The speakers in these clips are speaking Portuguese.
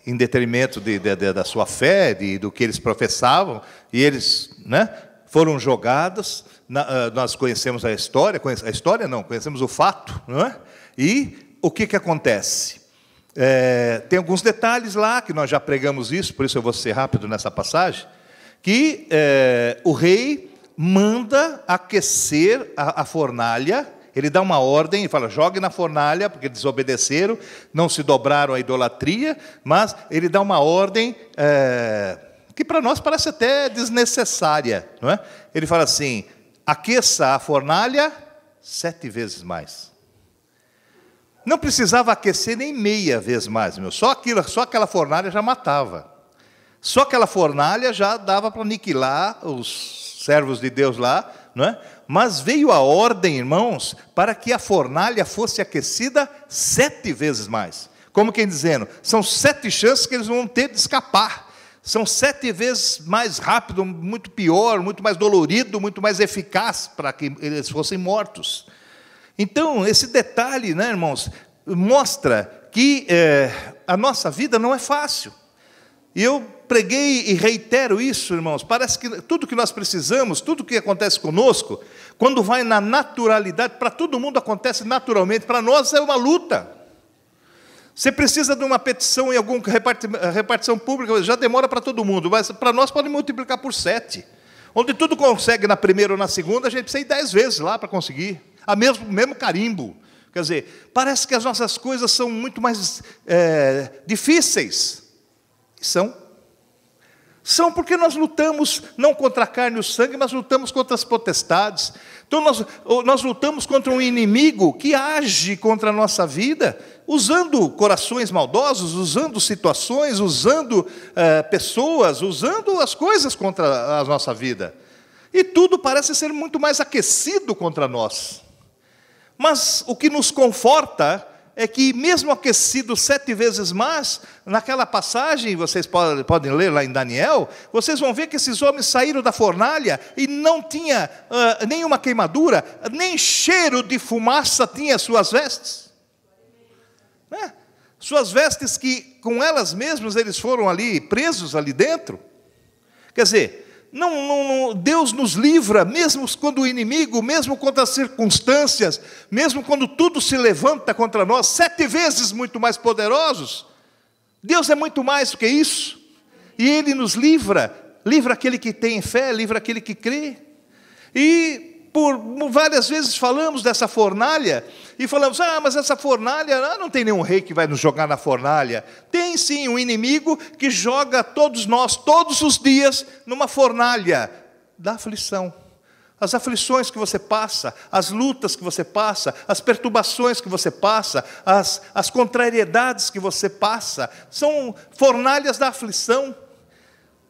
em detrimento da sua fé, do que eles professavam, e eles, né, foram jogados. Nós conhecemos a história, conhecemos o fato, não é? E o que acontece? Tem alguns detalhes lá, que nós já pregamos isso, por isso eu vou ser rápido nessa passagem, que o rei manda aquecer a fornalha. Ele dá uma ordem e fala, jogue na fornalha, porque desobedeceram, não se dobraram à idolatria, mas ele dá uma ordem que para nós parece até desnecessária, não é? Ele fala assim, aqueça a fornalha 7 vezes mais. Não precisava aquecer nem meia vez mais, só aquela fornalha já matava. Só aquela fornalha já dava para aniquilar os servos de Deus lá, não é? Mas veio a ordem, irmãos, para que a fornalha fosse aquecida 7 vezes mais. Como quem dizendo, são 7 chances que eles vão ter de escapar. São 7 vezes mais rápido, muito pior, muito mais dolorido, muito mais eficaz para que eles fossem mortos. Então, esse detalhe, né, irmãos, mostra que a nossa vida não é fácil. E eu preguei e reitero isso, irmãos, parece que tudo que nós precisamos, tudo que acontece conosco, quando vai na naturalidade, para todo mundo acontece naturalmente, para nós é uma luta. Você precisa de uma petição em alguma repartição pública, já demora para todo mundo, mas para nós pode multiplicar por 7. Onde tudo consegue na primeira ou na segunda, a gente precisa ir 10 vezes lá para conseguir. Mesmo carimbo. Quer dizer, parece que as nossas coisas são muito mais difíceis. E são porque nós lutamos não contra a carne e o sangue, mas lutamos contra as potestades. Então nós lutamos contra um inimigo que age contra a nossa vida, usando corações maldosos, usando situações, usando pessoas, usando as coisas contra a nossa vida. E tudo parece ser muito mais aquecido contra nós. Mas o que nos conforta é que, mesmo aquecido 7 vezes mais, naquela passagem, vocês podem ler lá em Daniel, vocês vão ver que esses homens saíram da fornalha e não tinha nenhuma queimadura, nem cheiro de fumaça tinha suas vestes. Né? Suas vestes que, com elas mesmas, eles foram ali, presos ali dentro. Quer dizer, Deus nos livra, mesmo quando o inimigo, mesmo contra as circunstâncias, mesmo quando tudo se levanta contra nós, 7 vezes muito mais poderosos. Deus é muito mais do que isso. E Ele nos livra aquele que tem fé, livra aquele que crê. E por várias vezes falamos dessa fornalha, e falamos, mas essa fornalha, não tem nenhum rei que vai nos jogar na fornalha. Tem sim um inimigo que joga todos nós, todos os dias, numa fornalha da aflição. As aflições que você passa, as lutas que você passa, as perturbações que você passa, as contrariedades que você passa, são fornalhas da aflição,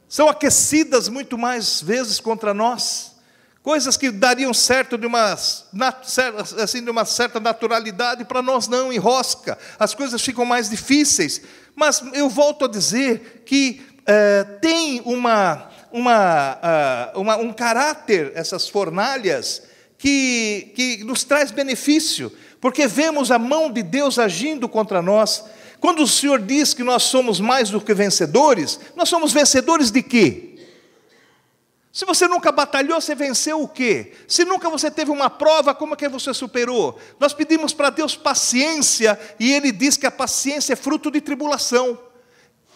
são aquecidas muito mais vezes contra nós. Coisas que dariam certo de uma certa naturalidade, para nós não, enrosca. As coisas ficam mais difíceis. Mas eu volto a dizer que tem um caráter, essas fornalhas, que nos traz benefício, porque vemos a mão de Deus agindo contra nós. Quando o Senhor diz que nós somos mais do que vencedores, nós somos vencedores de quê? Se você nunca batalhou, você venceu o quê? Se nunca você teve uma prova, como é que você superou? Nós pedimos para Deus paciência, e Ele diz que a paciência é fruto de tribulação.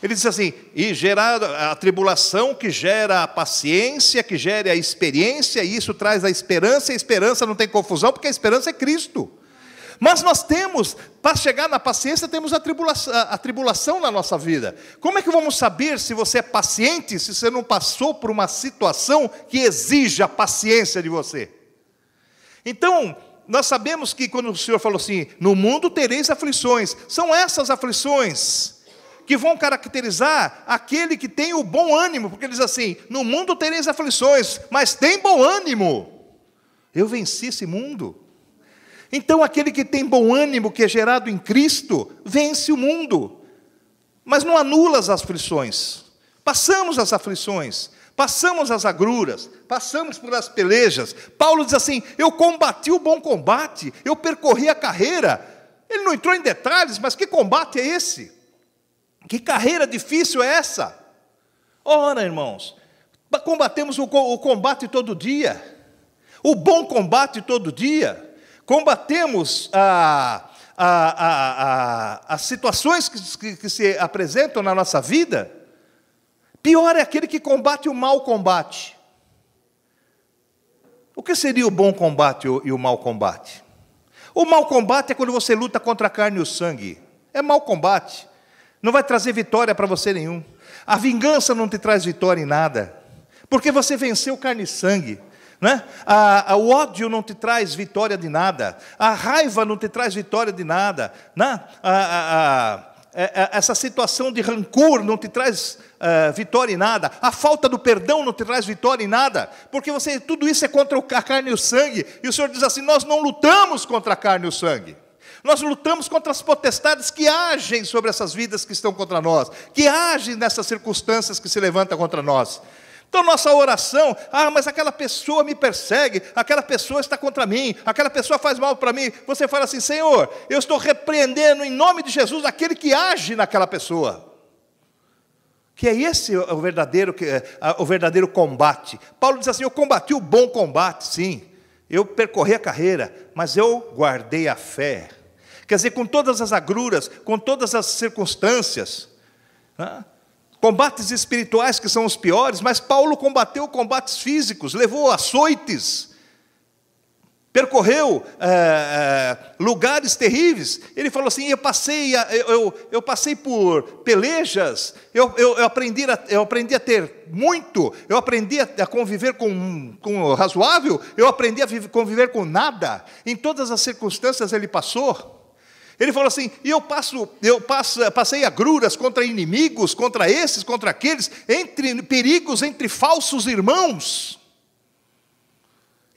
Ele diz assim, e gera a tribulação que gera a paciência, que gera a experiência, e isso traz a esperança, e a esperança não tem confusão, porque a esperança é Cristo. Mas nós temos, para chegar na paciência, temos a tribulação na nossa vida. Como é que vamos saber se você é paciente, se você não passou por uma situação que exija a paciência de você? Então, nós sabemos que quando o Senhor falou assim, no mundo tereis aflições, são essas aflições que vão caracterizar aquele que tem o bom ânimo, porque ele diz assim, no mundo tereis aflições, mas tem bom ânimo. Eu venci esse mundo. Então, aquele que tem bom ânimo, que é gerado em Cristo, vence o mundo. Mas não anula as aflições. Passamos as aflições, passamos as agruras, passamos por as pelejas. Paulo diz assim, eu combati o bom combate, eu percorri a carreira. Ele não entrou em detalhes, mas que combate é esse? Que carreira difícil é essa? Ora, irmãos, combatemos o combate todo dia, o bom combate todo dia, combatemos as situações que se apresentam na nossa vida. Pior é aquele que combate o mau combate. O que seria o bom combate e o mau combate? O mau combate é quando você luta contra a carne e o sangue. É mau combate. Não vai trazer vitória para você nenhum. A vingança não te traz vitória em nada, porque você venceu carne e sangue, né? O ódio não te traz vitória de nada, a raiva não te traz vitória de nada, né? Essa situação de rancor não te traz vitória em nada, a falta do perdão não te traz vitória em nada, porque tudo isso é contra a carne e o sangue, e o Senhor diz assim: nós não lutamos contra a carne e o sangue. Nós lutamos contra as potestades que agem sobre essas vidas que estão contra nós, que agem nessas circunstâncias que se levantam contra nós. Então nossa oração: mas aquela pessoa me persegue, aquela pessoa está contra mim, aquela pessoa faz mal para mim. Você fala assim: Senhor, eu estou repreendendo em nome de Jesus aquele que age naquela pessoa. Que é esse o verdadeiro combate. Paulo diz assim: eu combati o bom combate, sim, eu percorri a carreira, mas eu guardei a fé. Quer dizer, com todas as agruras, com todas as circunstâncias, né? Combates espirituais que são os piores, mas Paulo combateu combates físicos, levou açoites, percorreu lugares terríveis. Ele falou assim: eu passei por pelejas, eu aprendi a ter muito, eu aprendi a conviver com o razoável, eu aprendi a conviver com nada. Em todas as circunstâncias ele passou. Ele falou assim: e eu passei agruras contra inimigos, contra esses, contra aqueles, entre perigos, entre falsos irmãos.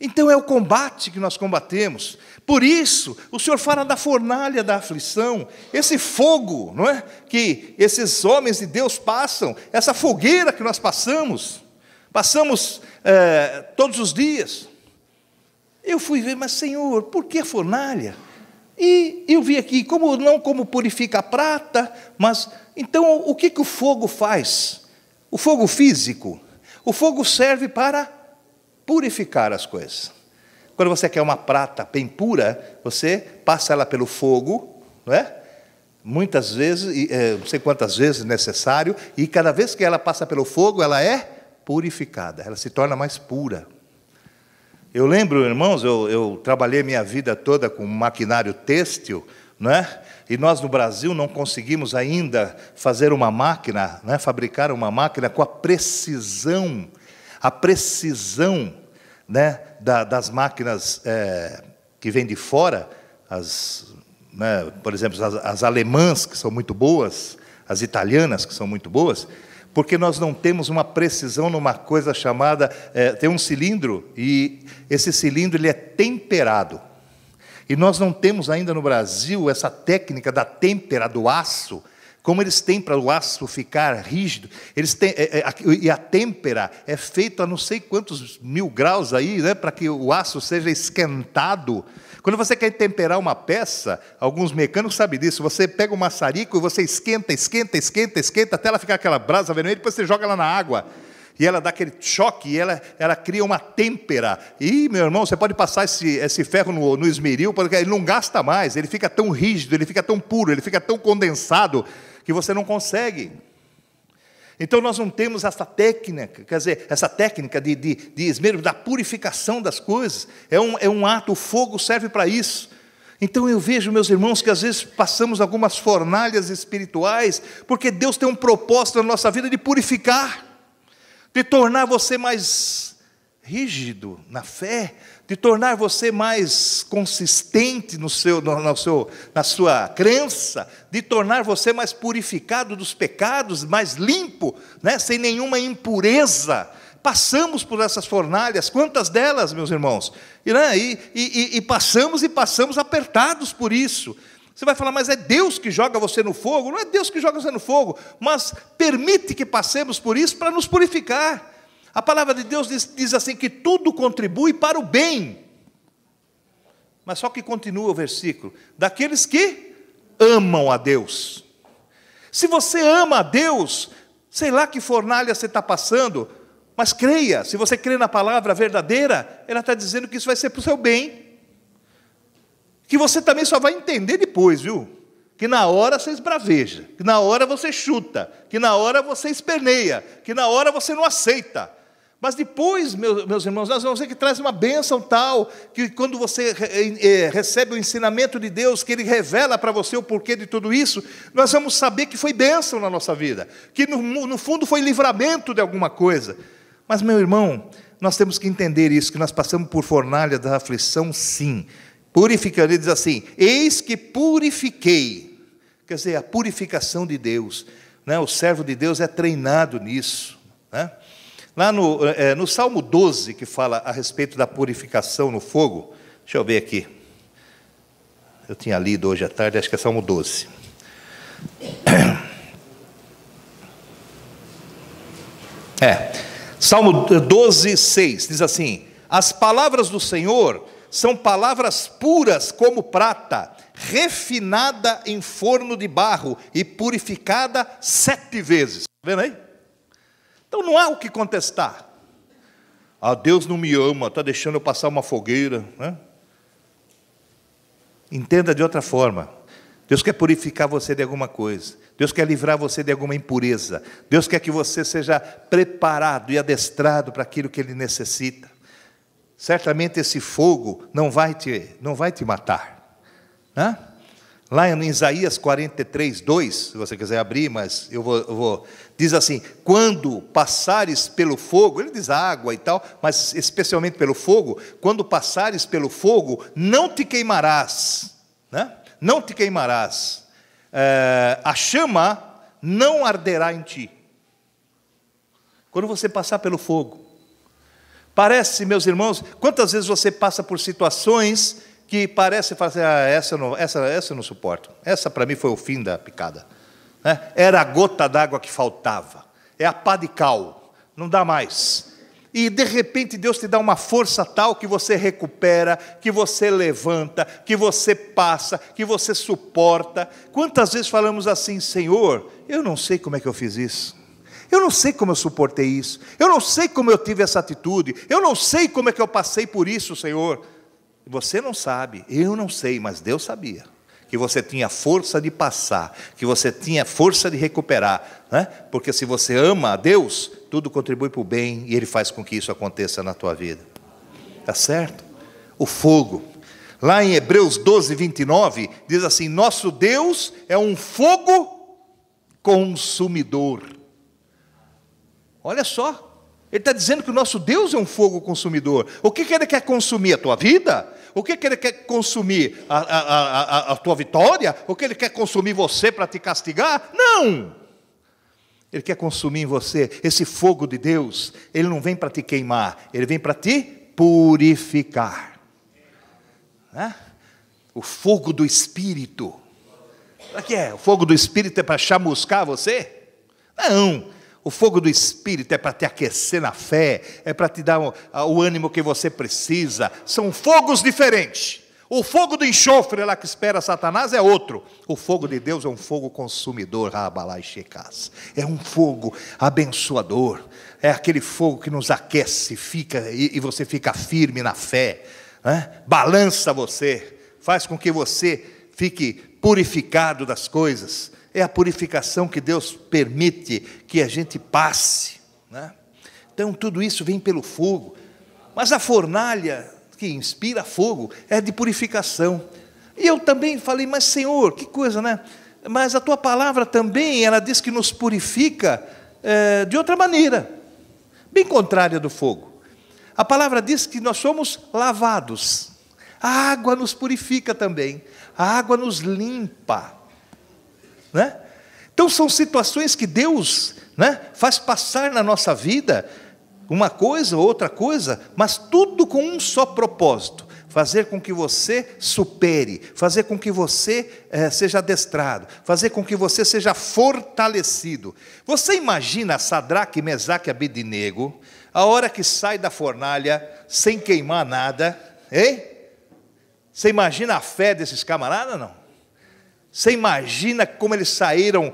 Então é o combate que nós combatemos. Por isso, o Senhor fala da fornalha da aflição, esse fogo, não é? Que esses homens de Deus passam, essa fogueira que nós passamos todos os dias. Eu fui ver: mas Senhor, por que a fornalha? E eu vi aqui, como purifica a prata, mas então o que o fogo faz? O fogo físico, o fogo serve para purificar as coisas. Quando você quer uma prata bem pura, você passa ela pelo fogo, não é? Muitas vezes, não sei quantas vezes necessário, e cada vez que ela passa pelo fogo, ela é purificada, ela se torna mais pura. Eu lembro, irmãos, eu trabalhei minha vida toda com maquinário têxtil, não é? E nós no Brasil não conseguimos ainda fazer uma máquina, não é? Fabricar uma máquina com a precisão, né? Das máquinas que vêm de fora, por exemplo, as alemãs, que são muito boas, as italianas, que são muito boas, porque nós não temos uma precisão numa coisa chamada, tem um cilindro, e esse cilindro ele é temperado. E nós não temos ainda no Brasil essa técnica da têmpera do aço, como eles têm para o aço ficar rígido. Eles têm, e a têmpera é feita a não sei quantos mil graus aí, né, para que o aço seja esquentado. Quando você quer temperar uma peça, alguns mecânicos sabem disso, você pega um maçarico e você esquenta, até ela ficar aquela brasa vermelha, depois você joga ela na água, e ela dá aquele choque, e ela cria uma têmpera. E, meu irmão, você pode passar esse ferro no esmeril, porque ele não gasta mais, ele fica tão rígido, ele fica tão puro, ele fica tão condensado, que você não consegue. Então nós não temos essa técnica, quer dizer, essa técnica de esmero, da purificação das coisas. É um ato, o fogo serve para isso. Então eu vejo, meus irmãos, que às vezes passamos algumas fornalhas espirituais, porque Deus tem um propósito na nossa vida de purificar, de tornar você mais rígido na fé, de tornar você mais consistente na sua crença, de tornar você mais purificado dos pecados, mais limpo, né, sem nenhuma impureza. Passamos por essas fornalhas, quantas delas, meus irmãos? E passamos apertados por isso. Você vai falar: mas é Deus que joga você no fogo? Não é Deus que joga você no fogo, mas permite que passemos por isso para nos purificar. A palavra de Deus diz assim, que tudo contribui para o bem. Mas só que continua o versículo: daqueles que amam a Deus. Se você ama a Deus, sei lá que fornalha você está passando, mas creia, se você crê na palavra verdadeira, ela está dizendo que isso vai ser para o seu bem. Que você também só vai entender depois, viu? Que na hora você esbraveja, que na hora você chuta, que na hora você esperneia, que na hora você não aceita. Mas depois, meus irmãos, nós vamos ver que traz uma bênção tal, que quando você recebe o ensinamento de Deus, que Ele revela para você o porquê de tudo isso, nós vamos saber que foi bênção na nossa vida, que no fundo foi livramento de alguma coisa. Mas, meu irmão, nós temos que entender isso, que nós passamos por fornalha da aflição, sim. Purificando, ele diz assim, eis que purifiquei. Quer dizer, a purificação de Deus, né? O servo de Deus é treinado nisso, né? Lá no Salmo 12, que fala a respeito da purificação no fogo, deixa eu ver aqui, eu tinha lido hoje à tarde, acho que é Salmo 12. Salmo 12, 6, diz assim, as palavras do Senhor são palavras puras como prata, refinada em forno de barro e purificada 7 vezes. Está vendo aí? Então não há o que contestar. Ah, Deus não me ama, está deixando eu passar uma fogueira, né? Entenda de outra forma. Deus quer purificar você de alguma coisa. Deus quer livrar você de alguma impureza. Deus quer que você seja preparado e adestrado para aquilo que Ele necessita. Certamente esse fogo não vai te matar, né? Lá em Isaías 43, 2, se você quiser abrir, mas eu vou, diz assim, quando passares pelo fogo, ele diz água e tal, mas especialmente pelo fogo, quando passares pelo fogo, não te queimarás, né? Não te queimarás, a chama não arderá em ti. Quando você passar pelo fogo, parece, meus irmãos, quantas vezes você passa por situações que parece fazer, essa eu não suporto, essa para mim foi o fim da picada, né? Era a gota d'água que faltava, é a pá de cal, não dá mais, e de repente Deus te dá uma força tal que você recupera, que você levanta, que você passa, que você suporta. Quantas vezes falamos assim, Senhor, eu não sei como é que eu fiz isso, eu não sei como eu suportei isso, eu não sei como eu tive essa atitude, eu não sei como é que eu passei por isso, Senhor. Você não sabe, eu não sei, mas Deus sabia, que você tinha força de passar, que você tinha força de recuperar, né? Porque se você ama a Deus, tudo contribui para o bem, e Ele faz com que isso aconteça na tua vida, está certo? O fogo, lá em Hebreus 12, 29, diz assim, nosso Deus é um fogo consumidor. Olha só, Ele está dizendo que o nosso Deus é um fogo consumidor. O que Ele quer consumir? A tua vida? O que Ele quer consumir? A tua vitória? O que Ele quer consumir você para te castigar? Não! Ele quer consumir em você esse fogo de Deus. Ele não vem para te queimar, Ele vem para te purificar, né? O fogo do Espírito. Para que é? O fogo do Espírito é para chamuscar você? Não! O fogo do Espírito é para te aquecer na fé, é para te dar o ânimo que você precisa. São fogos diferentes. O fogo do enxofre lá que espera Satanás é outro. O fogo de Deus é um fogo consumidor. É um fogo abençoador. É aquele fogo que nos aquece e você fica firme na fé, né? Balança você, faz com que você fique purificado das coisas. É a purificação que Deus permite que a gente passe, né? Então tudo isso vem pelo fogo. Mas a fornalha que inspira fogo é de purificação. E eu também falei, mas Senhor, que coisa, né? Mas a tua palavra também, ela diz que nos purifica de outra maneira, bem contrária do fogo. A palavra diz que nós somos lavados. A água nos purifica também. A água nos limpa, né? Então são situações que Deus, né, faz passar na nossa vida, uma coisa ou outra coisa, mas tudo com um só propósito: fazer com que você supere, fazer com que você seja adestrado, fazer com que você seja fortalecido. Você imagina Sadraque, Mesaque e Abednego, a hora que sai da fornalha, sem queimar nada, hein? Você imagina a fé desses camaradas, não? Você imagina como eles saíram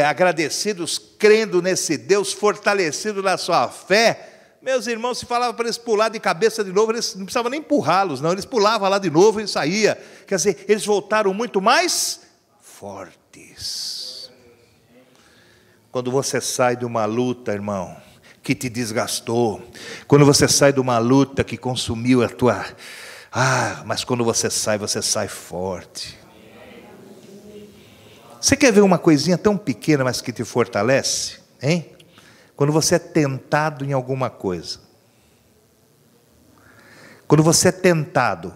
agradecidos, crendo nesse Deus, fortalecidos na sua fé. Meus irmãos, se falava para eles pular de cabeça de novo, eles não precisavam nem empurrá-los, não, eles pulavam lá de novo e saía. Quer dizer, eles voltaram muito mais fortes. Quando você sai de uma luta, irmão, que te desgastou, quando você sai de uma luta que consumiu a tua... mas quando você sai forte. Você quer ver uma coisinha tão pequena, mas que te fortalece? Hein? Quando você é tentado em alguma coisa. Quando você é tentado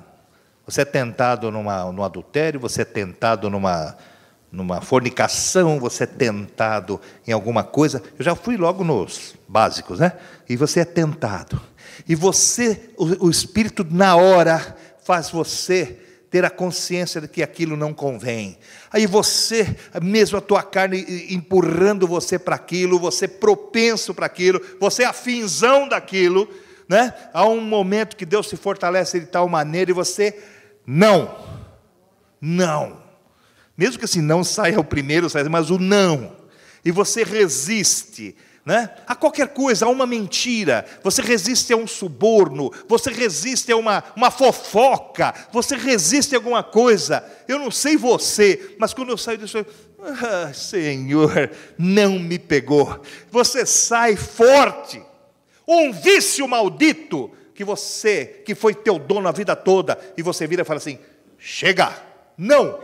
no adultério, você é tentado numa fornicação, você é tentado em alguma coisa. Eu já fui logo nos básicos, né? E você é tentado. E você, o Espírito na hora faz você ter a consciência de que aquilo não convém. Aí você, mesmo a tua carne empurrando você para aquilo, você propenso para aquilo, você é afinzão daquilo, né? Há um momento que Deus se fortalece de tal maneira e você, não. Mesmo que assim não saia o primeiro, mas o não. E você resiste, né? A qualquer coisa, a uma mentira, você resiste a um suborno, você resiste a uma fofoca, você resiste a alguma coisa. Eu não sei você, mas quando eu saio disso, Senhor, não me pegou. Você sai forte. Um vício maldito que foi teu dono a vida toda, e você vira e fala assim: chega, não.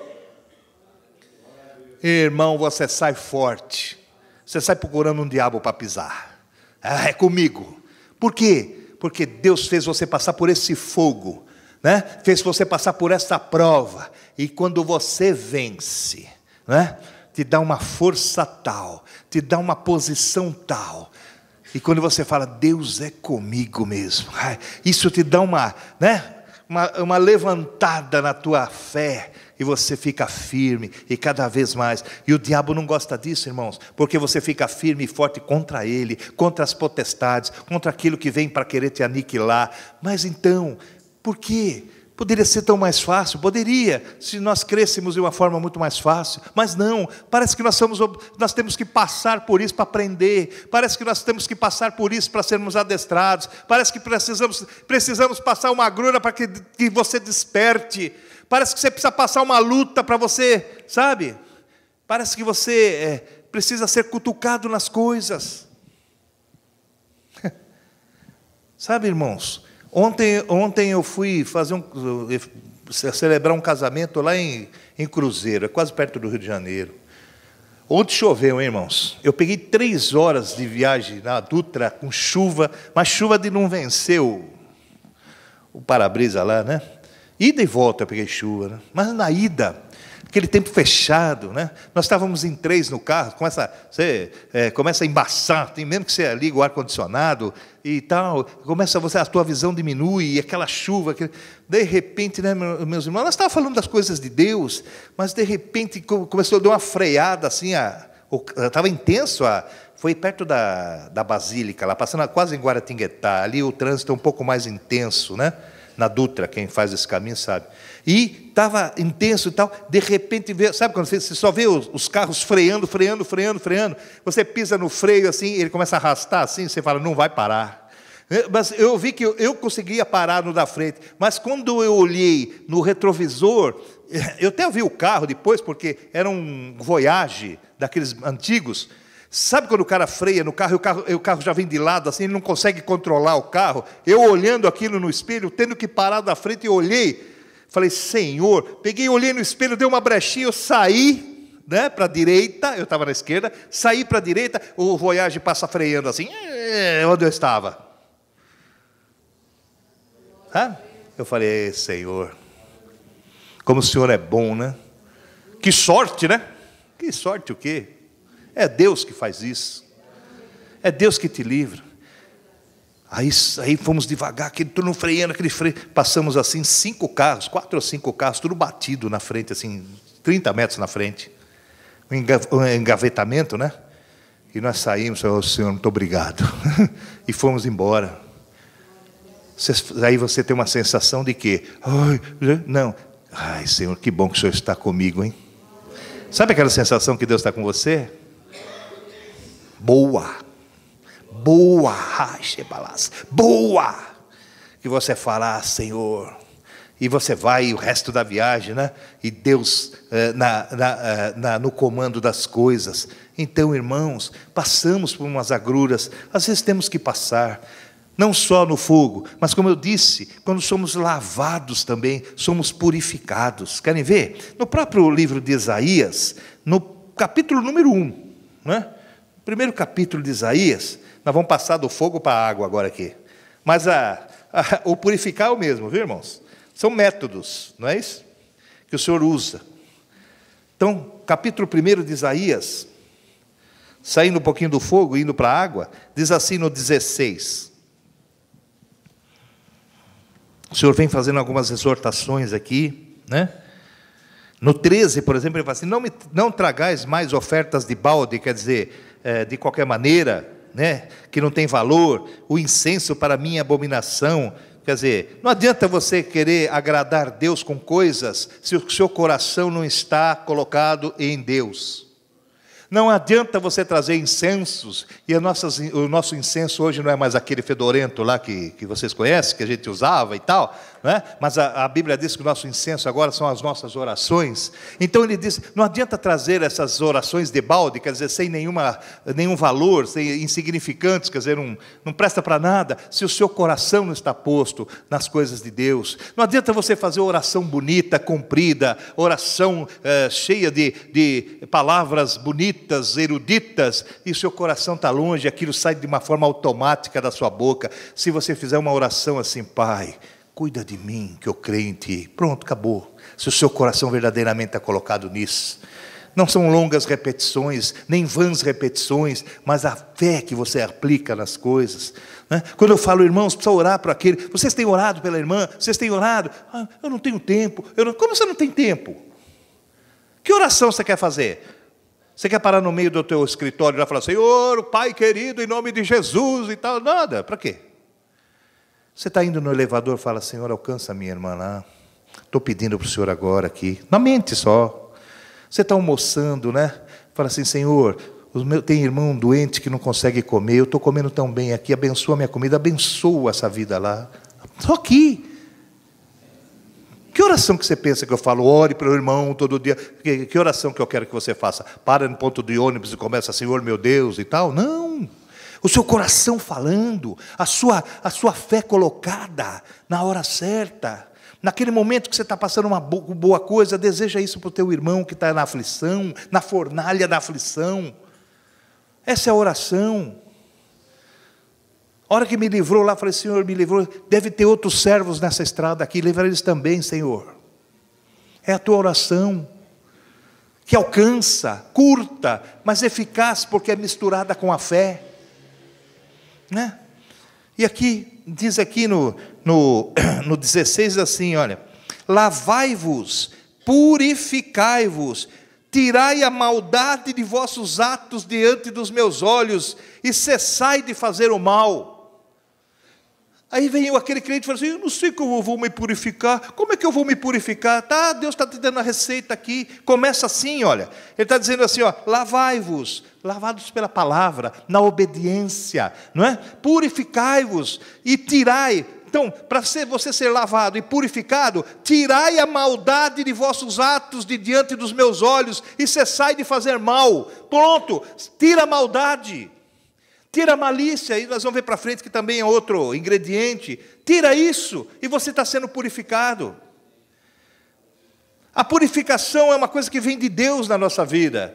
Irmão, você sai forte. Você sai procurando um diabo para pisar. É comigo. Por quê? Porque Deus fez você passar por esse fogo, né? Fez você passar por essa prova. E quando você vence, né? Te dá uma força tal, te dá uma posição tal. E quando você fala, Deus é comigo mesmo, isso te dá uma levantada na tua fé. E você fica firme, e cada vez mais. E o diabo não gosta disso, irmãos, porque você fica firme e forte contra ele, contra as potestades, contra aquilo que vem para querer te aniquilar. Mas então, por quê? Poderia ser tão mais fácil? Poderia, se nós crescêssemos de uma forma muito mais fácil. Mas não, parece que nós temos que passar por isso para aprender. Parece que nós temos que passar por isso para sermos adestrados. Parece que precisamos passar uma agrura para que você desperte. Parece que você precisa passar uma luta para você, sabe? Parece que você precisa ser cutucado nas coisas. Sabe, irmãos? Ontem eu fui celebrar um casamento lá em Cruzeiro, é quase perto do Rio de Janeiro. Ontem choveu, hein, irmãos? Eu peguei 3 horas de viagem na Dutra com chuva, mas chuva de não vencer o para-brisa lá, né? Ida e volta eu peguei chuva, né? Mas na ida, aquele tempo fechado, né? Nós estávamos em 3 no carro, começa a embaçar, mesmo que você liga o ar-condicionado e tal, a tua visão diminui, e aquela chuva, de repente, né, meus irmãos, nós estávamos falando das coisas de Deus, mas de repente começou a dar uma freada, assim, estava intenso, foi perto da Basílica, lá passando quase em Guaratinguetá, ali o trânsito é um pouco mais intenso, né? Na Dutra, quem faz esse caminho sabe. E estava intenso e tal, de repente, sabe quando você só vê os carros freando, você pisa no freio assim, ele começa a arrastar assim, você fala, não vai parar. Mas eu vi que eu conseguia parar no da frente, mas quando eu olhei no retrovisor, eu até vi o carro depois, porque era um Voyage, daqueles antigos. Sabe quando o cara freia no carro e o carro já vem de lado, assim, ele não consegue controlar o carro? Eu olhando aquilo no espelho, tendo que parar da frente, eu olhei, falei, Senhor, olhei no espelho, dei uma brechinha, eu saí, né, para a direita, eu estava na esquerda, saí para a direita, o Voyage passa freando assim, onde eu estava? Eu falei, Senhor, como o Senhor é bom, né? Que sorte, né? Que sorte o quê? É Deus que faz isso. É Deus que te livra. Aí fomos devagar, tudo freando, aquele freio. Passamos assim 4 ou 5 carros, tudo batido na frente, assim, 30 metros na frente. Um engavetamento, né? E nós saímos, Senhor, muito obrigado. E fomos embora. Aí você tem uma sensação de que, Senhor, que bom que o Senhor está comigo, hein? Sabe aquela sensação que Deus está com você? boa, boa, boa, que você fala, Senhor, e você vai o resto da viagem, né? E Deus no comando das coisas. Então, irmãos, passamos por umas agruras, às vezes temos que passar, não só no fogo, mas como eu disse, quando somos lavados também, somos purificados. Querem ver? No próprio livro de Isaías, no capítulo número 1, né? Primeiro capítulo de Isaías, nós vamos passar do fogo para a água agora aqui. Mas o purificar é o mesmo, viu, irmãos? São métodos, não é isso? Que o Senhor usa. Então, capítulo 1 de Isaías, saindo um pouquinho do fogo, indo para a água, diz assim no 16. O Senhor vem fazendo algumas exortações aqui, né? No 13, por exemplo, ele fala assim, não tragais mais ofertas de balde, quer dizer, de qualquer maneira, né? Que não tem valor, o incenso para minha abominação. Quer dizer, não adianta você querer agradar Deus com coisas, se o seu coração não está colocado em Deus. Não adianta você trazer incensos, e o nosso incenso hoje não é mais aquele fedorento lá que vocês conhecem, que a gente usava e tal, né? Mas a Bíblia diz que o nosso incenso agora são as nossas orações. Então ele diz, não adianta trazer essas orações de balde, quer dizer, sem nenhum valor, sem insignificantes, quer dizer, não presta para nada, se o seu coração não está posto nas coisas de Deus. Não adianta você fazer oração bonita, comprida, oração cheia de palavras bonitas, eruditas, e o seu coração está longe, aquilo sai de uma forma automática da sua boca. Se você fizer uma oração assim, Pai, cuida de mim, que eu creio em Ti, pronto, acabou. Se o seu coração verdadeiramente está colocado nisso, não são longas repetições, nem vãs repetições, mas a fé que você aplica nas coisas, né? Quando eu falo, irmãos, precisa orar para aquele, vocês têm orado pela irmã, vocês têm orado, eu não tenho tempo, como você não tem tempo? Que oração você quer fazer? Você quer parar no meio do teu escritório e falar, Senhor, Pai querido, em nome de Jesus e tal? Nada, para quê? Você está indo no elevador e fala, Senhor, alcança a minha irmã lá. Estou pedindo para o Senhor agora aqui. Na mente só. Você está almoçando, né? Fala assim, Senhor, tem irmão doente que não consegue comer, eu estou comendo tão bem aqui, abençoa a minha comida, abençoa essa vida lá. Só aqui. Que oração que você pensa que eu falo? Ore para o irmão todo dia. Que oração que eu quero que você faça? Para no ponto de ônibus e começa, Senhor meu Deus e tal? Não. O seu coração falando, a sua fé colocada na hora certa. Naquele momento que você está passando uma boa coisa, deseja isso para o teu irmão que está na aflição, na fornalha da aflição. Essa é a oração. A hora que me livrou lá, falei, Senhor, me livrou, deve ter outros servos nessa estrada aqui, livra eles também, Senhor. É a tua oração, que alcança, curta, mas eficaz, porque é misturada com a fé, né? E aqui, diz aqui no 16 assim, olha, lavai-vos, purificai-vos, tirai a maldade de vossos atos diante dos meus olhos, e cessai de fazer o mal. Aí vem aquele crente e fala assim, eu não sei como eu vou me purificar. Como é que eu vou me purificar? Tá, Deus está te dando a receita aqui. Começa assim, olha. Ele está dizendo assim, ó, lavai-vos, lavados pela palavra, na obediência, não é? Purificai-vos e tirai. Então, para você ser lavado e purificado, tirai a maldade de vossos atos de diante dos meus olhos e cessai de fazer mal. Pronto, tira a maldade. Tira a malícia, e nós vamos ver para frente que também é outro ingrediente. Tira isso e você está sendo purificado. A purificação é uma coisa que vem de Deus na nossa vida,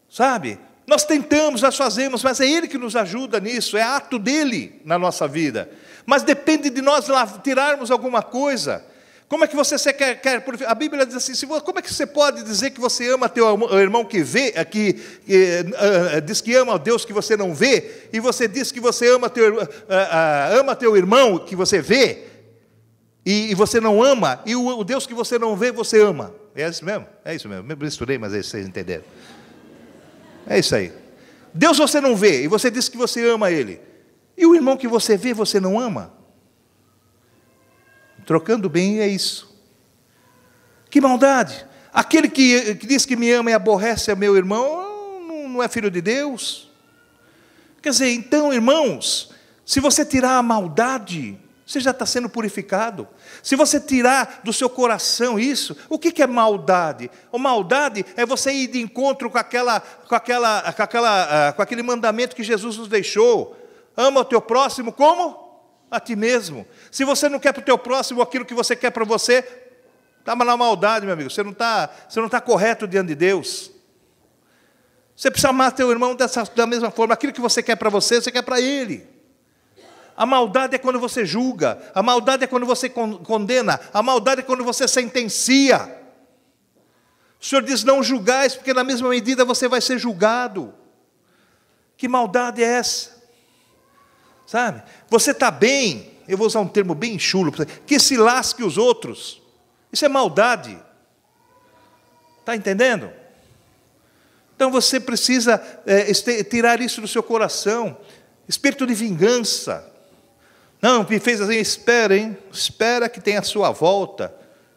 sabe? Nós tentamos, nós fazemos, mas é Ele que nos ajuda nisso, é ato dEle na nossa vida. Mas depende de nós tirarmos alguma coisa. Como é que você quer purificar? A Bíblia diz assim, como é que você pode dizer que você ama teu irmão que vê, diz que ama o Deus que você não vê, e você diz que você ama teu irmão que você vê, e você não ama, e o Deus que você não vê, você ama. É isso mesmo? É isso mesmo. Eu misturei, mas é isso, vocês entenderam. É isso aí. Deus você não vê, e você diz que você ama Ele. E o irmão que você vê, você não ama? Trocando bem é isso. Que maldade. Aquele que diz que me ama e aborrece a meu irmão, não é filho de Deus. Quer dizer, então, irmãos, se você tirar a maldade, você já está sendo purificado. Se você tirar do seu coração isso, o que é maldade? A maldade é você ir de encontro com aquele mandamento que Jesus nos deixou. Ama o teu próximo como? A ti mesmo. Se você não quer para o teu próximo aquilo que você quer para você, está na maldade, meu amigo. Você não está correto diante de Deus. Você precisa amar teu irmão da mesma forma. Aquilo que você quer para você, você quer para ele. A maldade é quando você julga. A maldade é quando você condena. A maldade é quando você sentencia. O Senhor diz, não julgais, porque na mesma medida você vai ser julgado. Que maldade é essa? Sabe? Você está bem, eu vou usar um termo bem chulo, que se lasque os outros. Isso é maldade. Está entendendo? Então você precisa tirar isso do seu coração. Espírito de vingança. Não, me fez assim, espera, hein? Espera que tenha a sua volta.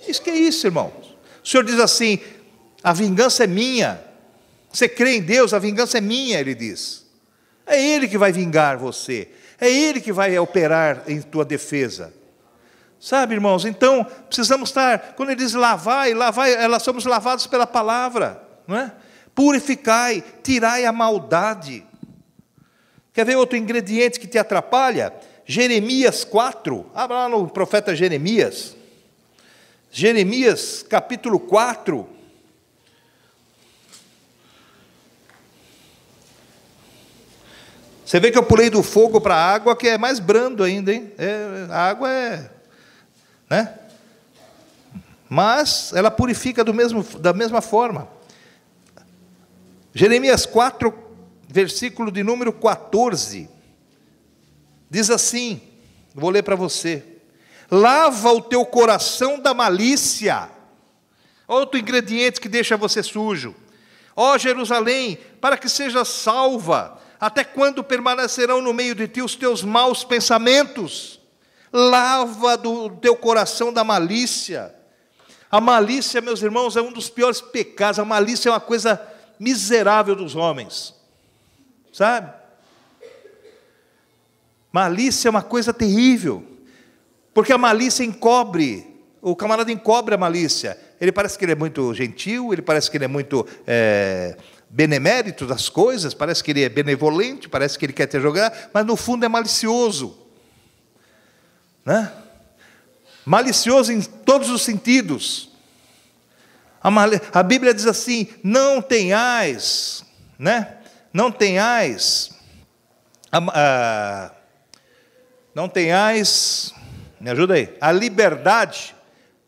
Isso que é isso, irmãos. O Senhor diz assim, a vingança é minha. Você crê em Deus, a vingança é minha, Ele diz. É Ele que vai vingar você. É Ele que vai operar em tua defesa. Sabe, irmãos, então, precisamos estar, quando Ele diz lavai, nós somos lavados pela palavra, não é? Purificai, tirai a maldade. Quer ver outro ingrediente que te atrapalha? Jeremias 4, abra lá no profeta Jeremias. Jeremias capítulo 4. Você vê que eu pulei do fogo para a água, que é mais brando ainda, hein? A água né? Mas ela purifica da mesma forma. Jeremias 4, versículo de número 14. Diz assim, vou ler para você. Lava o teu coração da malícia. Outro ingrediente que deixa você sujo. Ó Jerusalém, para que sejas salva. Até quando permanecerão no meio de ti os teus maus pensamentos? Lava do teu coração da malícia. A malícia, meus irmãos, é um dos piores pecados. A malícia é uma coisa miserável dos homens. Sabe? Malícia é uma coisa terrível, porque a malícia encobre, o camarada encobre a malícia. Ele parece que ele é muito gentil, ele parece que ele é muito benemérito das coisas, parece que ele é benevolente, parece que ele quer te jogar, mas no fundo é malicioso. Né? Malicioso em todos os sentidos. A Bíblia diz assim, não tenhais, né? Não tenhais... Não tenhais, me ajuda aí, a liberdade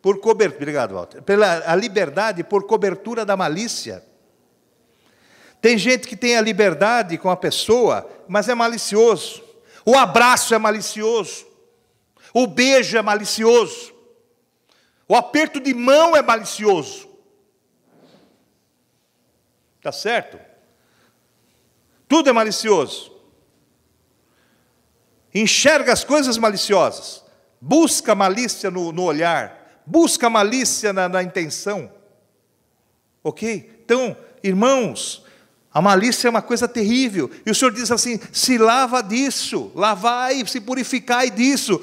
por cobertura, obrigado, Walter, a liberdade por cobertura da malícia. Tem gente que tem a liberdade com a pessoa, mas é malicioso. O abraço é malicioso. O beijo é malicioso. O aperto de mão é malicioso. Tá certo? Tudo é malicioso. Enxerga as coisas maliciosas, busca malícia no olhar, busca malícia na intenção, ok? Então, irmãos, a malícia é uma coisa terrível, e o Senhor diz assim, se lava disso, lavai, se purificai disso,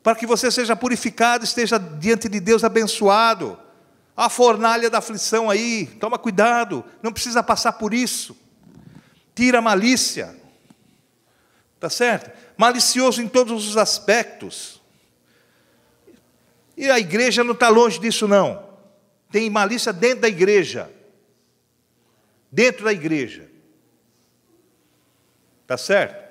para que você seja purificado, esteja diante de Deus abençoado. A fornalha da aflição aí, toma cuidado, não precisa passar por isso, tira a malícia, tá certo? Malicioso em todos os aspectos. E a igreja não está longe disso, não. Tem malícia dentro da igreja. Dentro da igreja. Está certo?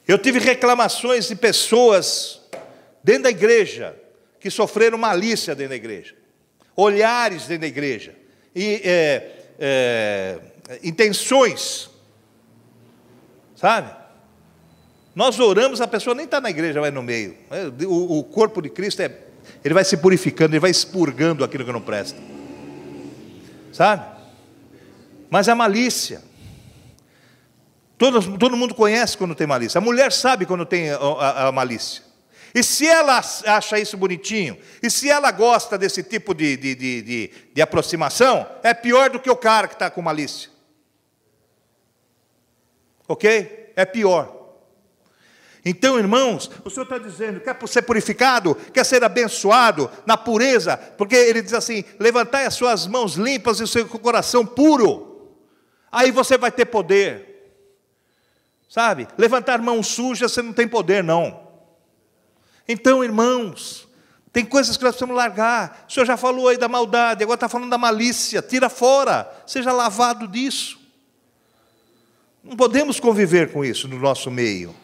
Eu tive reclamações de pessoas dentro da igreja que sofreram malícia dentro da igreja. Olhares dentro da igreja. E intenções. Sabe? Nós oramos, a pessoa nem está na igreja, vai no meio. O corpo de Cristo, ele vai se purificando, ele vai expurgando aquilo que não presta. Sabe? Mas a malícia. Todo mundo conhece quando tem malícia. A mulher sabe quando tem a malícia. E se ela acha isso bonitinho, e se ela gosta desse tipo de aproximação, é pior do que o cara que está com malícia. ok? É pior. Então, irmãos, o Senhor está dizendo, quer ser purificado, quer ser abençoado na pureza, porque Ele diz assim, levantai as suas mãos limpas e o seu coração puro, aí você vai ter poder, sabe? Levantar mãos sujas, você não tem poder, não. Então, irmãos, tem coisas que nós precisamos largar. O Senhor já falou aí da maldade, agora está falando da malícia, tira fora, seja lavado disso. Não podemos conviver com isso no nosso meio.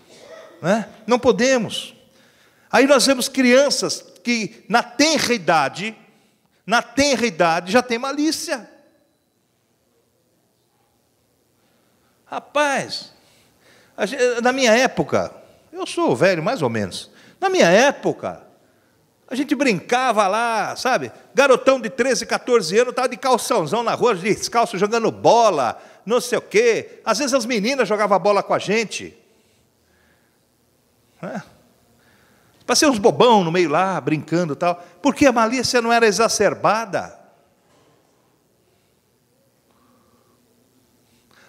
Não podemos. Aí nós vemos crianças que na tenra idade já tem malícia. Rapaz, na minha época, eu sou velho mais ou menos, na minha época, a gente brincava lá, sabe, garotão de 13, 14 anos, estava de calçãozão na rua, descalço, jogando bola, não sei o quê, às vezes as meninas jogavam bola com a gente, passei uns bobão no meio lá, brincando e tal, porque a malícia não era exacerbada.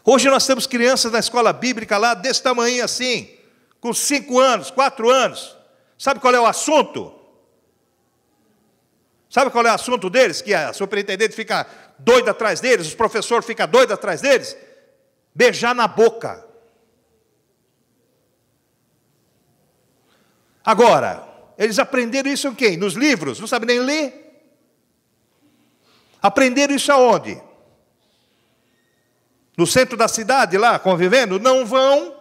Hoje nós temos crianças na escola bíblica lá, desse tamanho assim, com 5 anos, 4 anos, sabe qual é o assunto? Sabe qual é o assunto deles? Que a superintendente fica doida atrás deles, os professores ficam doidos atrás deles? Beijar na boca. Agora, eles aprenderam isso em quem? Nos livros? Não sabem nem ler? Aprenderam isso aonde? No centro da cidade, lá, convivendo? Não vão.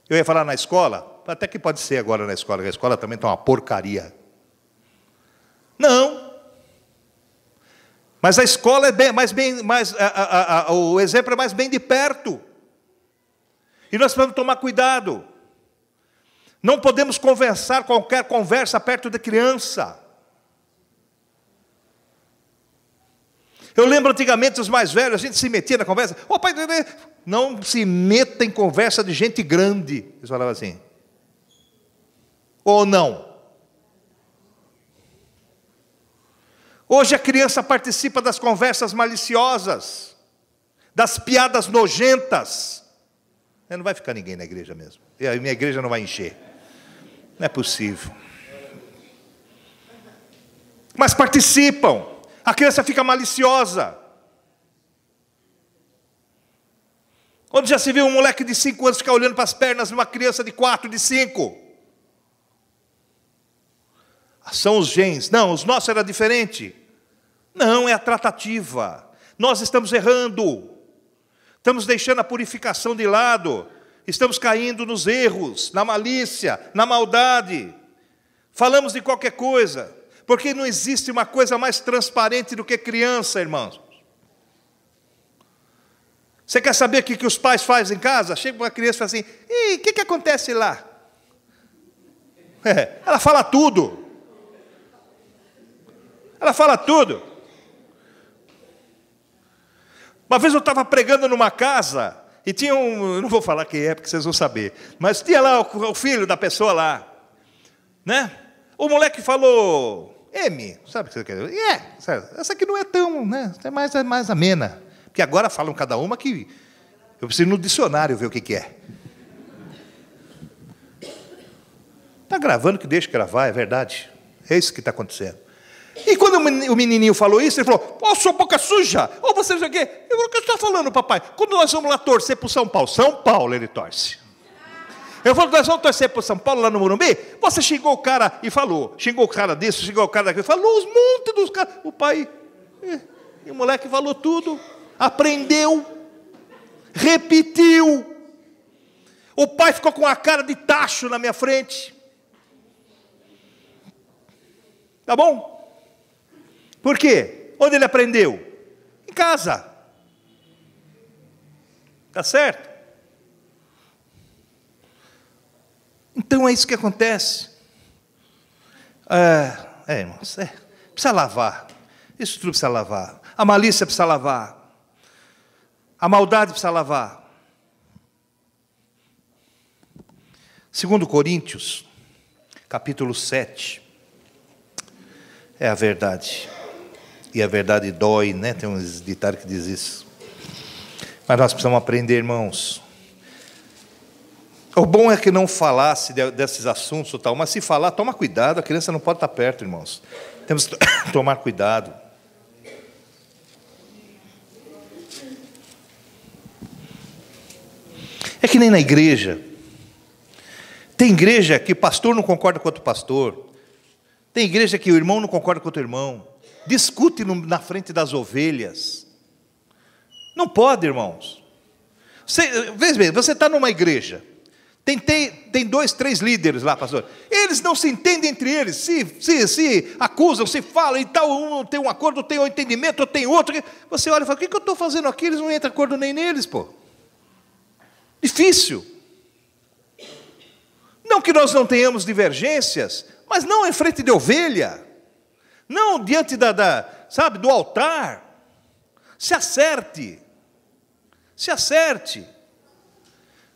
Eu ia falar na escola, até que pode ser agora na escola, porque a escola também está uma porcaria. Não. Mas a escola é o exemplo é mais bem de perto. E nós precisamos tomar cuidado. Não podemos conversar qualquer conversa perto de criança. Eu lembro antigamente os mais velhos, a gente se metia na conversa. Ô pai, não se meta em conversa de gente grande. Eles falavam assim. Ou não? Hoje a criança participa das conversas maliciosas, das piadas nojentas. Não vai ficar ninguém na igreja mesmo. E a minha igreja não vai encher. Não é possível. Mas participam. A criança fica maliciosa. Onde já se viu um moleque de 5 anos ficar olhando para as pernas de uma criança de 4, de 5? São os genes. Não, os nossos era diferente. Não, é a tratativa. Nós estamos errando. Estamos deixando a purificação de lado. Estamos caindo nos erros, na malícia, na maldade. Falamos de qualquer coisa. Porque não existe uma coisa mais transparente do que criança, irmãos. Você quer saber o que os pais fazem em casa? Chega uma criança e fala assim, e o que acontece lá? Ela fala tudo. Ela fala tudo. Uma vez eu estava pregando numa casa, e tinha eu não vou falar quem é, porque vocês vão saber, mas tinha lá o filho da pessoa lá, né? O moleque falou, M, sabe o que você quer dizer? Essa aqui não é tão, né? É mais amena. Porque agora falam cada uma que eu preciso ir no dicionário ver o que é. Está gravando, que deixa gravar, é verdade. É isso que está acontecendo. E quando o menininho falou isso, ele falou, ô, sua boca suja, ô, você não sei o quê. Eu falei, o que você está falando, papai? Quando nós vamos lá torcer para o São Paulo ele torce. Eu falo, nós vamos torcer para o São Paulo lá no Morumbi? Você xingou o cara e falou, xingou o cara disso, xingou o cara daquilo, falou os montes dos caras. O pai, e o moleque falou tudo, aprendeu, repetiu. O pai ficou com a cara de tacho na minha frente. Tá bom? Por quê? Onde ele aprendeu? Em casa. Tá certo? Então é isso que acontece. Irmãos, precisa lavar. Isso tudo precisa lavar. A malícia precisa lavar. A maldade precisa lavar. 2 Coríntios, capítulo 7. É a verdade. E a verdade dói, né? Tem um ditado que diz isso. Mas nós precisamos aprender, irmãos. O bom é que não falasse desses assuntos ou tal, mas se falar, toma cuidado, a criança não pode estar perto, irmãos. Temos que tomar cuidado. É que nem na igreja. Tem igreja que o pastor não concorda com outro pastor. Tem igreja que o irmão não concorda com outro irmão. Discute na frente das ovelhas. Não pode, irmãos. Veja bem, você está numa igreja. Tem 2, 3 líderes lá, pastor. Eles não se entendem entre eles. Se acusam, se falam e tal. Um tem um acordo, tem um entendimento, tem outro. Você olha e fala, o que eu estou fazendo aqui? Eles não entram em acordo nem neles, pô. Difícil. Não que nós não tenhamos divergências, mas não em frente de ovelha. Não diante do altar. Se acerte. Se acerte.